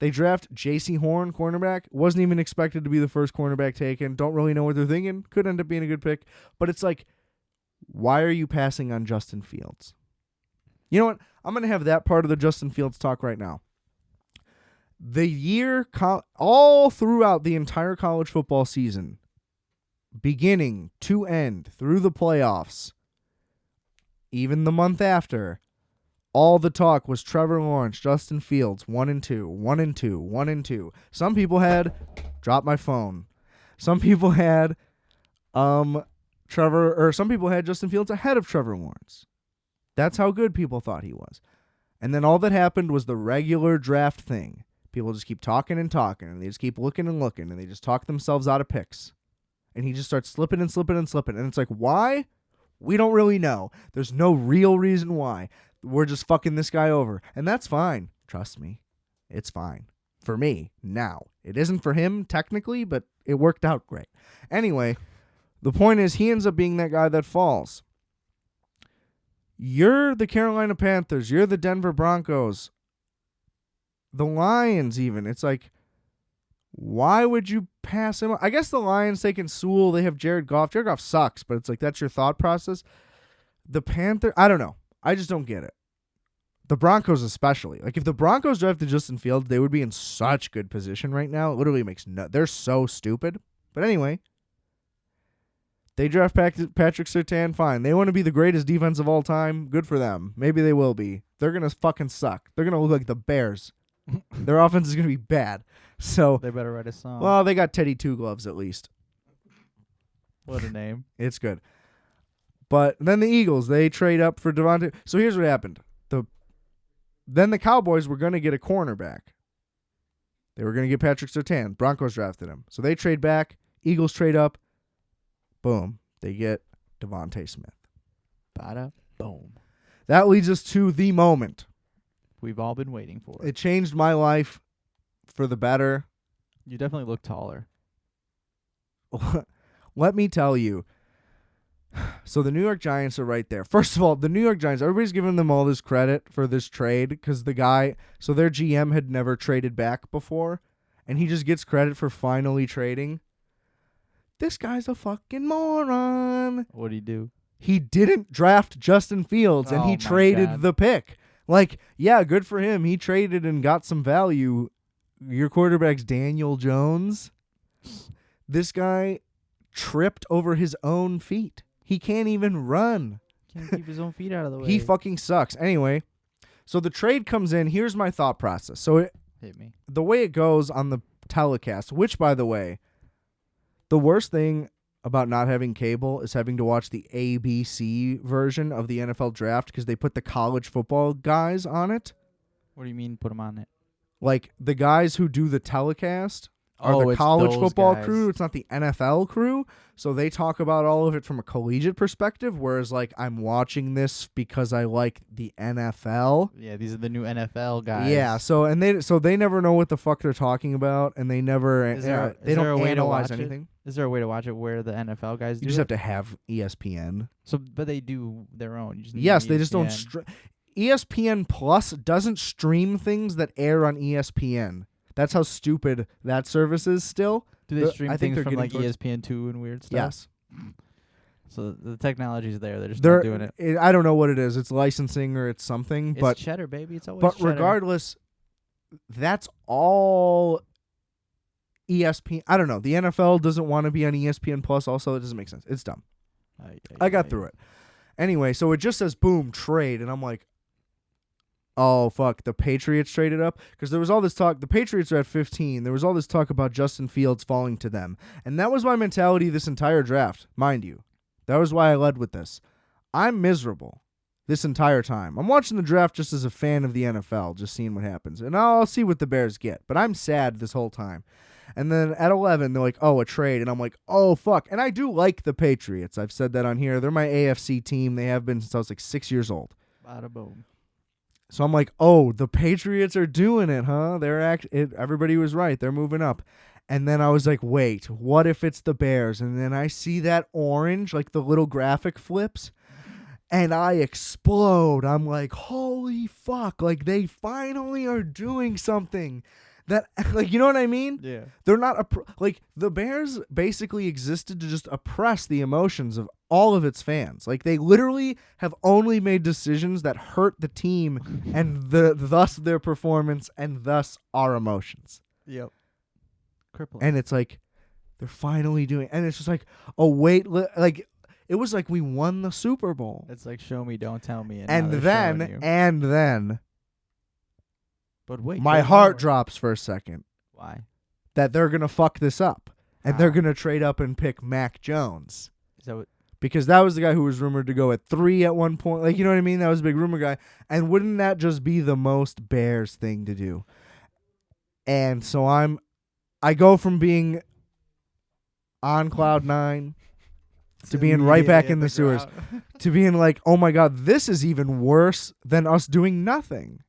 They draft J.C. Horn, cornerback. Wasn't even expected to be the first cornerback taken. Don't really know what they're thinking. Could end up being a good pick. But it's like, why are you passing on Justin Fields? You know what? I'm going to have that part of the Justin Fields talk right now. The year, all throughout the entire college football season, beginning to end, through the playoffs, even the month after, all the talk was Trevor Lawrence, Justin Fields, 1-2, 1-2, 1-2. Some people had, drop my phone. Some people had some people had Justin Fields ahead of Trevor Lawrence. That's how good people thought he was. And then all that happened was the regular draft thing. People just keep talking and talking, and they just keep looking and looking, and they just talk themselves out of picks. And he just starts slipping and slipping and slipping. And it's like, why? We don't really know. There's no real reason why. We're just fucking this guy over. And that's fine. Trust me. It's fine. For me, now. It isn't for him, technically, but it worked out great. Anyway, the point is, he ends up being that guy that falls. You're the Carolina Panthers. You're the Denver Broncos. the Lions even. It's like, why would you pass him? I guess the Lions taking Sewell. They have Jared Goff. Jared Goff sucks, but it's like that's your thought process. The Panther, I don't know. I just don't get it. The Broncos especially. Like if the Broncos drafted Justin Fields, they would be in such good position right now. It literally makes no. They're so stupid. But anyway, they draft Patrick Surtain. Fine. They want to be the greatest defense of all time. Good for them. Maybe they will be. They're gonna fucking suck. They're gonna look like the Bears. Their offense is gonna be bad. So they better write a song. Well, they got Teddy Two Gloves at least. What a name. It's good. But then the Eagles, they trade up for Devontae. So here's what happened. Then the Cowboys were going to get a cornerback. They were going to get Patrick Surtain. Broncos drafted him. So they trade back. Eagles trade up. Boom. They get Devontae Smith. Bada boom. That leads us to the moment. We've all been waiting for it. It changed my life for the better. You definitely look taller. Let me tell you. So the New York Giants are right there. First of all, the New York Giants, everybody's giving them all this credit for this trade because their GM had never traded back before, and he just gets credit for finally trading. This guy's a fucking moron. What'd he do? He didn't draft Justin Fields, and he traded the pick. Like, yeah, good for him. He traded and got some value. Your quarterback's Daniel Jones. This guy tripped over his own feet. He can't even run. Can't keep his own feet out of the way. He fucking sucks. Anyway, so the trade comes in. Here's my thought process. So hit me. The way it goes on the telecast, which, by the way, the worst thing about not having cable is having to watch the ABC version of the NFL draft because they put the college football guys on it. What do you mean put them on it? Like the guys who do the telecast are the college football crew. It's not the NFL crew. So they talk about all of it from a collegiate perspective, whereas like I'm watching this because I like the NFL. Yeah, these are the new NFL guys. Yeah, so they never know what the fuck they're talking about, and they never they don't analyze anything. Is there a way to watch it where the NFL guys do? You just have to have ESPN. So, but they do their own. Yes, they just don't. ESPN Plus doesn't stream things that air on ESPN. That's how stupid that service is still. Do they stream things from like ESPN2 and weird stuff? Yes. So the technology's there. They're just not doing it. I don't know what it is. It's licensing or it's something. It's but cheddar, baby. It's always cheddar. But regardless, that's all ESPN. I don't know. The NFL doesn't want to be on ESPN Plus. Also, it doesn't make sense. It's dumb. I got through it. Anyway, so it just says, boom, trade. And I'm like, oh, fuck, the Patriots traded up? Because there was all this talk. The Patriots are at 15. There was all this talk about Justin Fields falling to them. And that was my mentality this entire draft, mind you. That was why I led with this. I'm miserable this entire time. I'm watching the draft just as a fan of the NFL, just seeing what happens. And I'll see what the Bears get. But I'm sad this whole time. And then at 11, they're like, oh, a trade. And I'm like, oh, fuck. And I do like the Patriots. I've said that on here. They're my AFC team. They have been since I was like 6 years old. Bada boom. So I'm like, oh, the Patriots are doing it, huh? Everybody was right. They're moving up. And then I was like, wait, what if it's the Bears? And then I see that orange, like the little graphic flips, and I explode. I'm like, holy fuck. Like, they finally are doing something. That, like, you know what I mean? Yeah. They're not, like, the Bears basically existed to just oppress the emotions of all of its fans. Like, they literally have only made decisions that hurt the team and thus their performance and thus our emotions. Yep. Crippling. And it's like, they're finally doing, and it's just like, oh, wait, like, it was like we won the Super Bowl. It's like, show me, don't tell me. And then. But wait, my heart drops for a second. Why? That they're going to fuck this up. And they're going to trade up and pick Mac Jones. Is that what? Because that was the guy who was rumored to go at 3 at one point. Like, you know what I mean? That was a big rumor guy. And wouldn't that just be the most Bears thing to do? And so I go from being on cloud 9 to being right back in the sewers. To being like, oh my God, this is even worse than us doing nothing.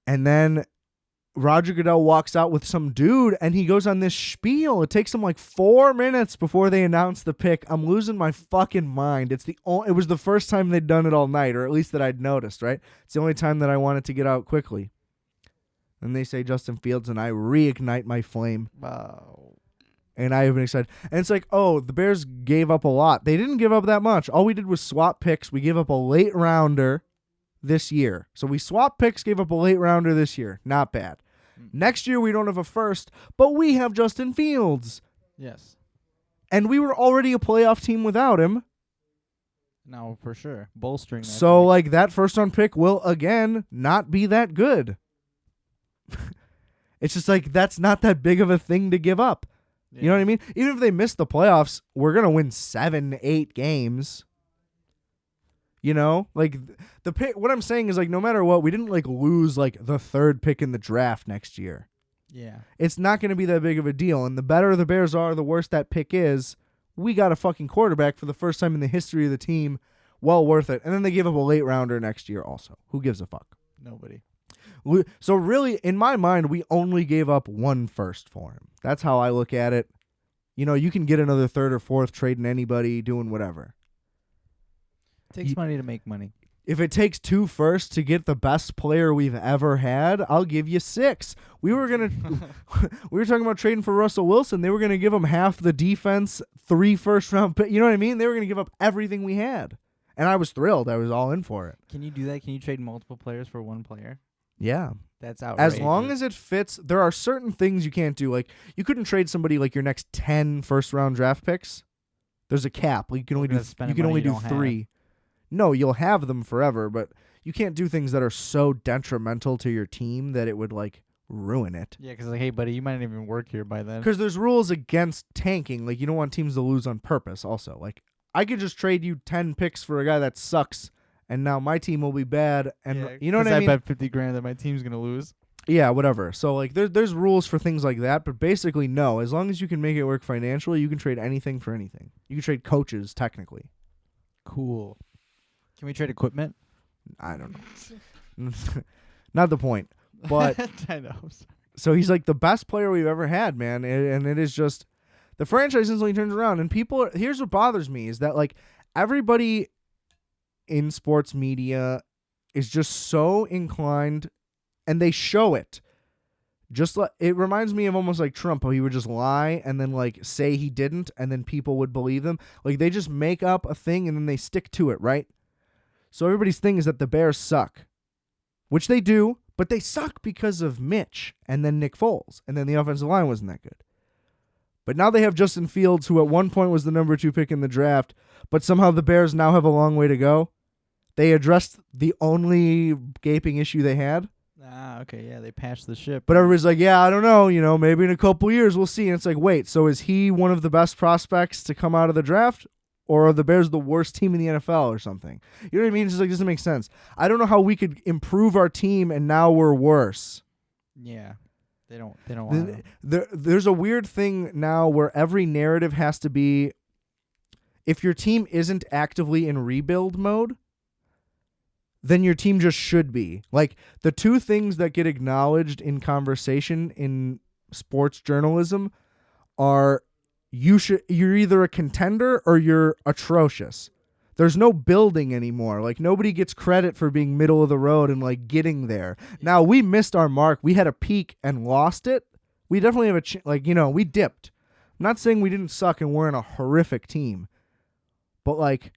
And then Roger Goodell walks out with some dude, and he goes on this spiel. It takes him like 4 minutes before they announce the pick. I'm losing my fucking mind. It was the first time they'd done it all night, or at least that I'd noticed, right? It's the only time that I wanted to get out quickly. and they say Justin Fields, and I reignite my flame. Wow. And I have been excited. And it's like, oh, the Bears gave up a lot. They didn't give up that much. All we did was swap picks. We gave up a late rounder this year. So we swapped picks, gave up a late rounder this year. Not bad. Next year, we don't have a first, but we have Justin Fields. Yes. And we were already a playoff team without him. No, for sure. Bolstering that. So, like, that first-round pick will, again, not be that good. It's just like, that's not that big of a thing to give up. Yeah. You know what I mean? Even if they miss the playoffs, we're going to win 7-8 games. You know? Like, the pick, what I'm saying is, like, no matter what, we didn't, like, lose, like, the third pick in the draft next year. Yeah. It's not going to be that big of a deal. And the better the Bears are, the worse that pick is. We got a fucking quarterback for the first time in the history of the team. Well worth it. And then they give up a late rounder next year also. Who gives a fuck? Nobody. So really, in my mind, we only gave up one first for him. That's how I look at it. You know, you can get another third or fourth trading anybody, doing whatever. It takes money to make money. If it takes 2 firsts to get the best player we've ever had, I'll give you 6. We were talking about trading for Russell Wilson. They were gonna give him half the defense, 3 first-round picks. You know what I mean? They were gonna give up everything we had, and I was thrilled. I was all in for it. Can you do that? Can you trade multiple players for one player? Yeah. That's outrageous. As long as it fits, there are certain things you can't do. Like, you couldn't trade somebody like your next 10 first-round draft picks. There's a cap. Like, you can only do 3. No, you'll have them forever, but you can't do things that are so detrimental to your team that it would, like, ruin it. Yeah, because, like, hey, buddy, you might not even work here by then. Because there's rules against tanking. Like, you don't want teams to lose on purpose also. Like, I could just trade you 10 picks for a guy that sucks, and now my team will be bad. And you know what I mean? I bet $50,000 that my team's going to lose. Yeah, whatever. So, like, there's rules for things like that, but basically, no. As long as you can make it work financially, you can trade anything for anything. You can trade coaches, technically. Cool. Can we trade equipment? I don't know. Not the point. But I know. So he's like the best player we've ever had, man. And it is just the franchise instantly turns around. And people, here's what bothers me is that, like, everybody in sports media is just so inclined, and they show it. Just like, it reminds me of almost like Trump, how he would just lie and then, like, say he didn't, and then people would believe them. Like, they just make up a thing and then they stick to it, right? So everybody's thing is that the Bears suck, which they do, but they suck because of Mitch and then Nick Foles, and then the offensive line wasn't that good. But now they have Justin Fields, who at one point was the number 2 pick in the draft, but somehow the Bears now have a long way to go. They addressed the only gaping issue they had. Ah, okay, yeah, they patched the ship. But everybody's like, yeah, I don't know, maybe in a couple years we'll see. And it's like, wait, so is he one of the best prospects to come out of the draft? Or are the Bears the worst team in the NFL or something? You know what I mean? It's just like, it doesn't make sense. I don't know how we could improve our team and now we're worse. Yeah. They don't want to. There's a weird thing now where every narrative has to be, if your team isn't actively in rebuild mode, then your team just should be. Like, the 2 things that get acknowledged in conversation in sports journalism are you're either a contender or you're atrocious. There's no building anymore. Like, nobody gets credit for being middle of the road and, like, getting there. Now, we missed our mark. We had a peak and lost it. We definitely have we dipped. I'm not saying we didn't suck and we're in a horrific team. But, like,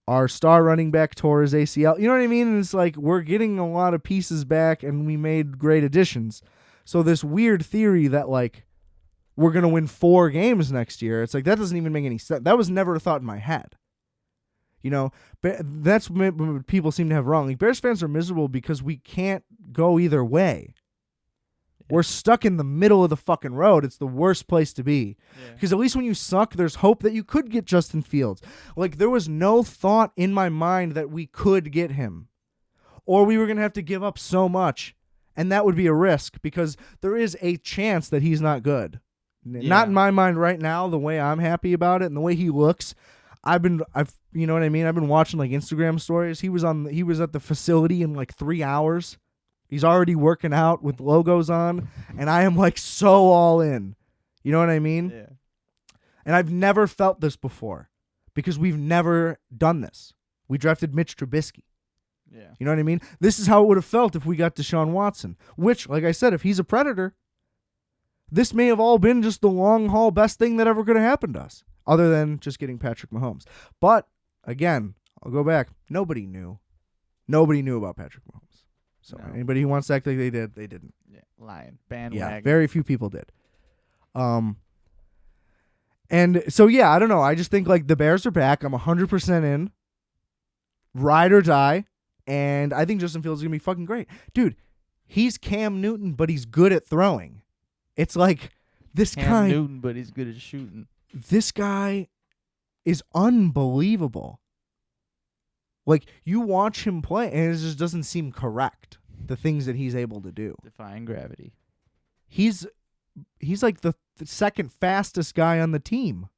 our star running back tore his ACL. You know what I mean? And it's like, we're getting a lot of pieces back and we made great additions. So this weird theory that, like, we're going to win 4 games next year, it's like, that doesn't even make any sense. That was never a thought in my head. But that's what people seem to have wrong. Like, Bears fans are miserable because we can't go either way. Yeah. We're stuck in the middle of the fucking road. It's the worst place to be. Because at least when you suck, there's hope that you could get Justin Fields. Like, there was no thought in my mind that we could get him. Or we were going to have to give up so much. And that would be a risk because there is a chance that he's not good. Yeah. Not in my mind right now, the way I'm happy about it and the way he looks. You know what I mean? I've been watching, like, Instagram stories. He was at the facility in, like, 3 hours. He's already working out with logos on, and I am, like, so all in. You know what I mean? Yeah. And I've never felt this before because we've never done this. We drafted Mitch Trubisky. Yeah. You know what I mean? This is how it would have felt if we got Deshaun Watson, which, like I said, if he's a Predator, this may have all been just the long haul best thing that ever could have happened to us, other than just getting Patrick Mahomes. But, again, I'll go back. Nobody knew. Nobody knew about Patrick Mahomes. So anybody who wants to act like they did, they didn't. Yeah, lying. Bandwagon. Yeah, very few people did. And so, yeah, I don't know. I just think, like, the Bears are back. I'm 100% in. Ride or die. And I think Justin Fields is going to be fucking great. Dude, he's Cam Newton, but he's good at throwing. It's like this Cam guy. Newton, but he's good at shooting. This guy is unbelievable. Like, you watch him play, and it just doesn't seem correct, the things that he's able to do. Defying gravity. He's like the second fastest guy on the team.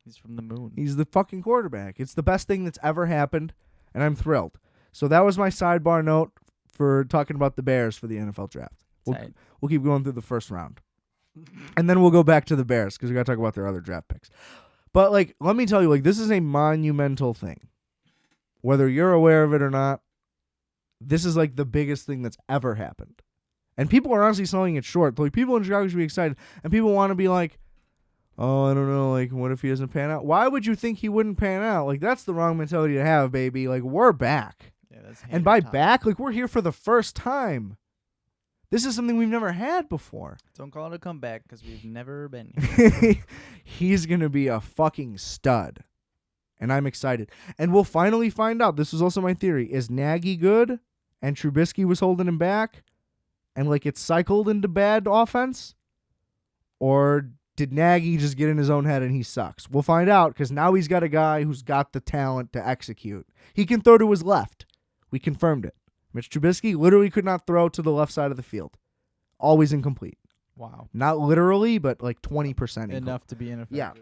He's from the moon. He's the fucking quarterback. It's the best thing that's ever happened, and I'm thrilled. So that was my sidebar note for talking about the Bears for the NFL draft. We'll keep going through the first round. And then we'll go back to the Bears because we got to talk about their other draft picks. But, like, let me tell you, like, this is a monumental thing. Whether you're aware of it or not, this is, like, the biggest thing that's ever happened. And people are honestly selling it short. Like, people in Chicago should be excited. And people want to be like, oh, I don't know, like, what if he doesn't pan out? Why would you think he wouldn't pan out? Like, that's the wrong mentality to have, baby. Like, we're back. Yeah, that's and by back, like, we're here for the first time. This is something we've never had before. Don't call it a comeback because we've never been here. He's going to be a fucking stud. And I'm excited. And we'll finally find out. This was also my theory. Is Nagy good and Trubisky was holding him back and, like, it's cycled into bad offense? Or did Nagy just get in his own head and he sucks? We'll find out because now he's got a guy who's got the talent to execute. He can throw to his left. We confirmed it. Mitch Trubisky literally could not throw to the left side of the field. Always incomplete. Wow. Not literally, but like 20% incomplete. Enough to be ineffective. Yeah.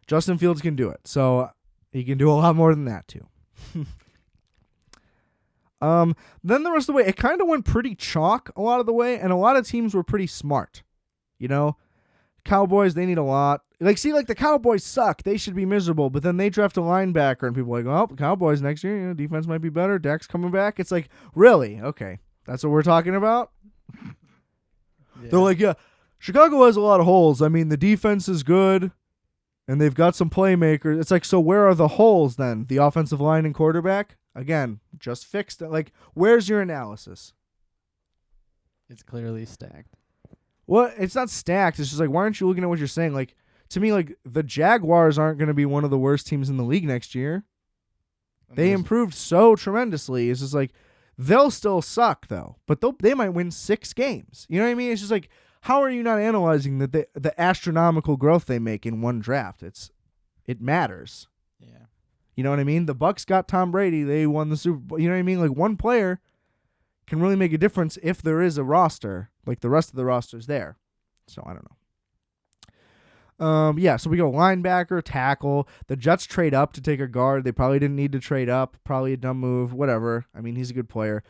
Justin Fields can do it. So he can do a lot more than that too. Then the rest of the way, it kind of went pretty chalk a lot of the way, and a lot of teams were pretty smart. You know? Cowboys, they need a lot. Like, see, like, the Cowboys suck. They should be miserable. But then they draft a linebacker, and people are like, well, the Cowboys next year, you know, defense might be better. Dak's coming back. It's like, really? Okay. That's what we're talking about? Yeah. They're like, yeah, Chicago has a lot of holes. I mean, the defense is good, and they've got some playmakers. It's like, so where are the holes then? The offensive line and quarterback? Again, just fixed it. Like, where's your analysis? It's clearly stacked. Well, it's not stacked. It's just like, why aren't you looking at what you're saying? Like, to me, like, the Jaguars aren't going to be one of the worst teams in the league next year. They improved so tremendously. It's just like, they'll still suck, though. But they might win 6 games. You know what I mean? It's just like, how are you not analyzing the astronomical growth they make in one draft? It matters. Yeah. You know what I mean? The Bucs got Tom Brady. They won the Super Bowl. You know what I mean? Like, one player can really make a difference if there is a roster. Like, the rest of the roster's there. So, I don't know. Yeah, so we go linebacker, tackle. The Jets trade up to take a guard. They probably didn't need to trade up. Probably a dumb move. Whatever. I mean, he's a good player.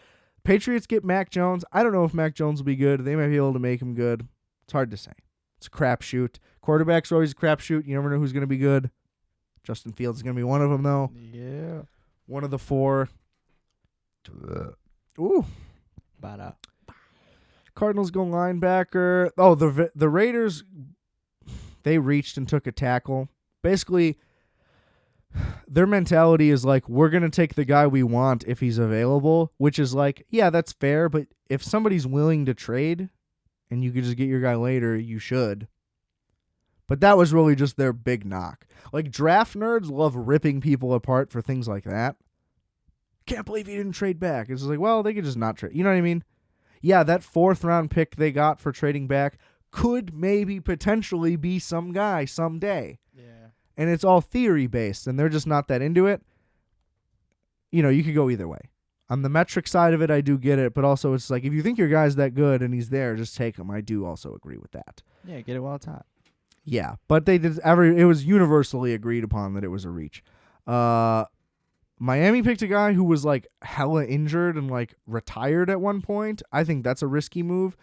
Patriots get Mac Jones. I don't know if Mac Jones will be good. They might be able to make him good. It's hard to say. It's a crapshoot. Quarterbacks are always a crapshoot. You never know who's going to be good. Justin Fields is going to be one of them, though. Yeah. One of the 4. Ooh. Cardinals go linebacker. Oh, the Raiders, they reached and took a tackle. Basically, their mentality is like, we're going to take the guy we want if he's available, which is like, yeah, that's fair, but if somebody's willing to trade and you could just get your guy later, you should. But that was really just their big knock. Like, draft nerds love ripping people apart for things like that. Can't believe he didn't trade back. It's just like, well, they could just not trade. You know what I mean? Yeah, that 4th round pick they got for trading back could maybe potentially be some guy someday. Yeah. And it's all theory based, and they're just not that into it. You know, you could go either way. On the metric side of it, I do get it, but also it's like, if you think your guy's that good and he's there, just take him. I do also agree with that. Yeah, get it while it's hot. Yeah, but they did it was universally agreed upon that it was a reach. Miami picked a guy who was like hella injured and like retired at one point. I think that's a risky move.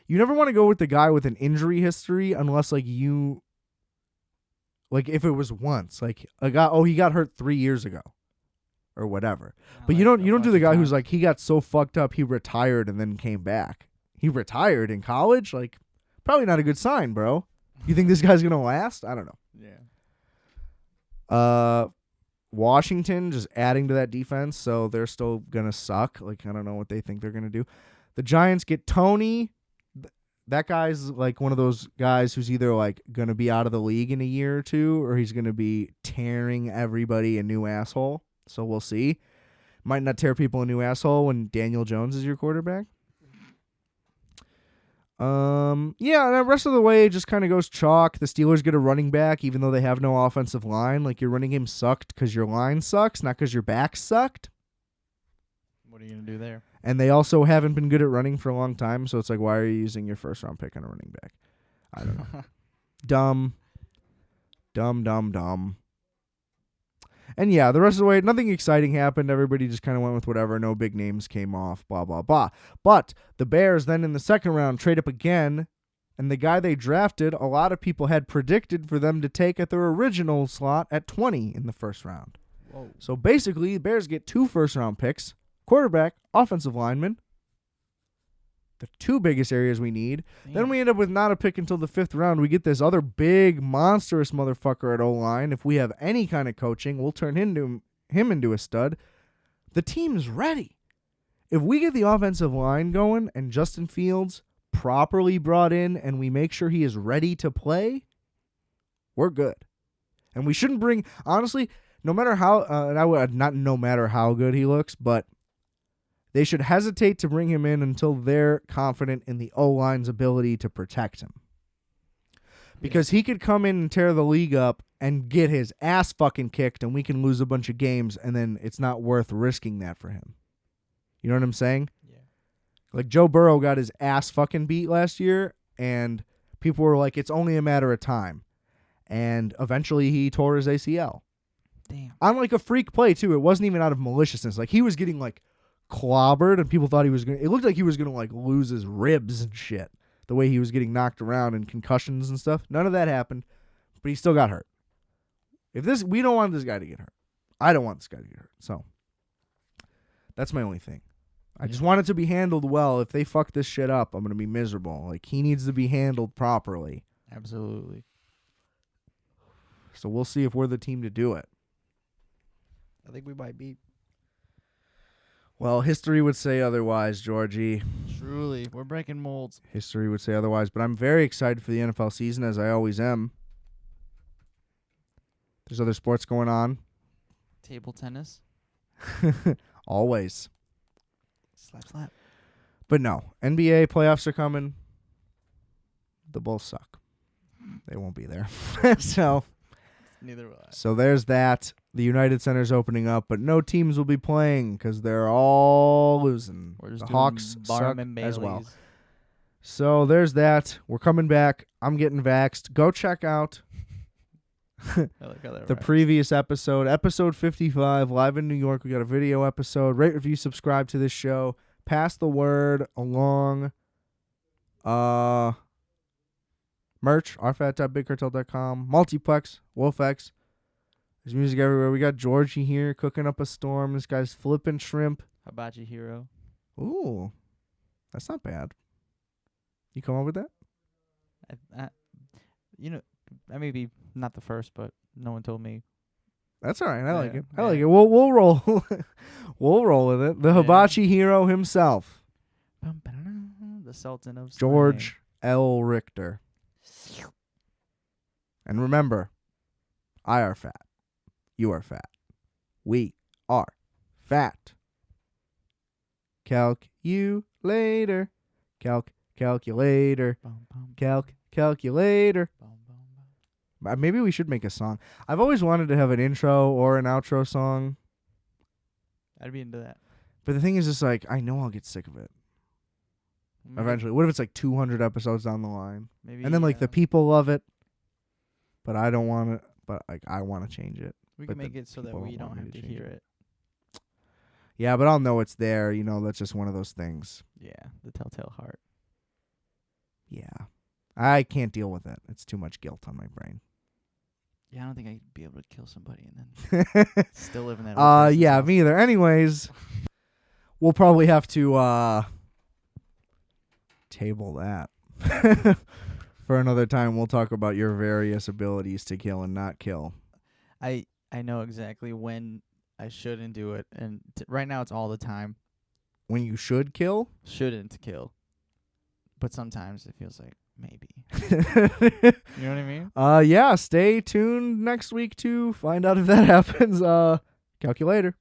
You never want to go with the guy with an injury history unless like if it was once, like a guy, he got hurt 3 years ago. or whatever. Not But like you don't a do bunch the of guy who's times. like, he got so fucked up he retired and then came back. He retired in college? Like, probably not a good sign, bro. You think this guy's going to last? I don't know. Yeah. Washington just adding to that defense, so they're still going to suck. Like, I don't know what they think they're going to do. The Giants get Tony. That guy's like one of those guys who's either like going to be out of the league in a year or two, or he's going to be tearing everybody a new asshole. So we'll see. Might not tear people a new asshole when Daniel Jones is your quarterback. Yeah, and the rest of the way it just kind of goes chalk. The Steelers get a running back, even though they have no offensive line. Like, your running game sucked because your line sucks, not because your back sucked. What are you gonna do there? And they also haven't been good at running for a long time, so it's like, why are you using your first round pick on a running back? I don't know. Dumb. And yeah, the rest of the way, nothing exciting happened. Everybody just kind of went with whatever. No big names came off, blah, blah, blah. But the Bears then in the second round trade up again, and the guy they drafted, a lot of people had predicted for them to take at their original slot at 20 in the first round. Whoa. So basically, the Bears get 2 first-round picks, quarterback, offensive lineman, the 2 biggest areas we need. Then we end up with not a pick until the 5th round. We get this other big, monstrous motherfucker at O-line. If we have any kind of coaching, we'll turn him into a stud. The team's ready. If we get the offensive line going and Justin Fields properly brought in and we make sure he is ready to play, we're good. And we shouldn't bring, honestly, no matter how, not no matter how good he looks, but they should hesitate to bring him in until they're confident in the O-line's ability to protect him. Because he could come in and tear the league up and get his ass fucking kicked and we can lose a bunch of games and then it's not worth risking that for him. You know what I'm saying? Yeah. Like Joe Burrow got his ass fucking beat last year and people were like, it's only a matter of time. And eventually he tore his ACL. Damn. On like a freak play too. It wasn't even out of maliciousness. Like he was getting like clobbered and people thought he was going to, it looked like he was going to like lose his ribs and shit. The way he was getting knocked around and concussions and stuff. None of that happened, but he still got hurt. We don't want this guy to get hurt. I don't want this guy to get hurt. So that's my only thing. I just want it to be handled well. If they fuck this shit up, I'm going to be miserable. Like he needs to be handled properly. Absolutely. So we'll see if we're the team to do it. I think we might be. Well, history would say otherwise, Georgie. Truly, we're breaking molds. History would say otherwise, but I'm very excited for the NFL season, as I always am. There's other sports going on. Table tennis. Always. Slap. But no, NBA playoffs are coming. The Bulls suck. They won't be there. Neither will I. So there's that. The United Center's opening up, but no teams will be playing because they're all losing. We're just the doing Hawks Barnum suck and as well. Bailey's. So there's that. We're coming back. I'm getting vaxxed. Go check out I like how that the rhymes. previous episode, episode 55, live in New York. We got a video episode. Rate, review, subscribe to this show. Pass the word along. Merch, rfat.bigcartel.com. Multiplex, Wolfx. There's music everywhere. We got Georgie here cooking up a storm. This guy's flipping shrimp. Hibachi Hero. Ooh, that's not bad. You come up with that? I may be not the first, but no one told me. That's all right. I like Yeah, it. I like it. We'll roll. We'll roll with it. The hibachi hero himself, The Sultan of George L. Richter. And remember, I are fat. You are fat. We are fat. Calculator. Calculator. Calculator. Maybe we should make a song. I've always wanted to have an intro or an outro song. I'd be into that. But the thing is, it's like, I know I'll get sick of it eventually. What if it's like 200 episodes down the line? Maybe. And then like the people love it, but I don't want it. But like I want to change it. we but can make the it so that people we don't don't want me have to to change hear it. it. Yeah, but I'll know it's there. You know, that's just one of those things. Yeah, the telltale heart. Yeah. I can't deal with it. It's too much guilt on my brain. Yeah, I don't think I'd be able to kill somebody and then still live in that. Old yeah, house. me either. Anyways, we'll probably have to table that for another time. We'll talk about your various abilities to kill and not kill. I know exactly when I shouldn't do it, and right now it's all the time. When you should kill? Shouldn't kill, but sometimes it feels like maybe. You know what I mean? Yeah. Stay tuned next week to find out if that happens. Calculator.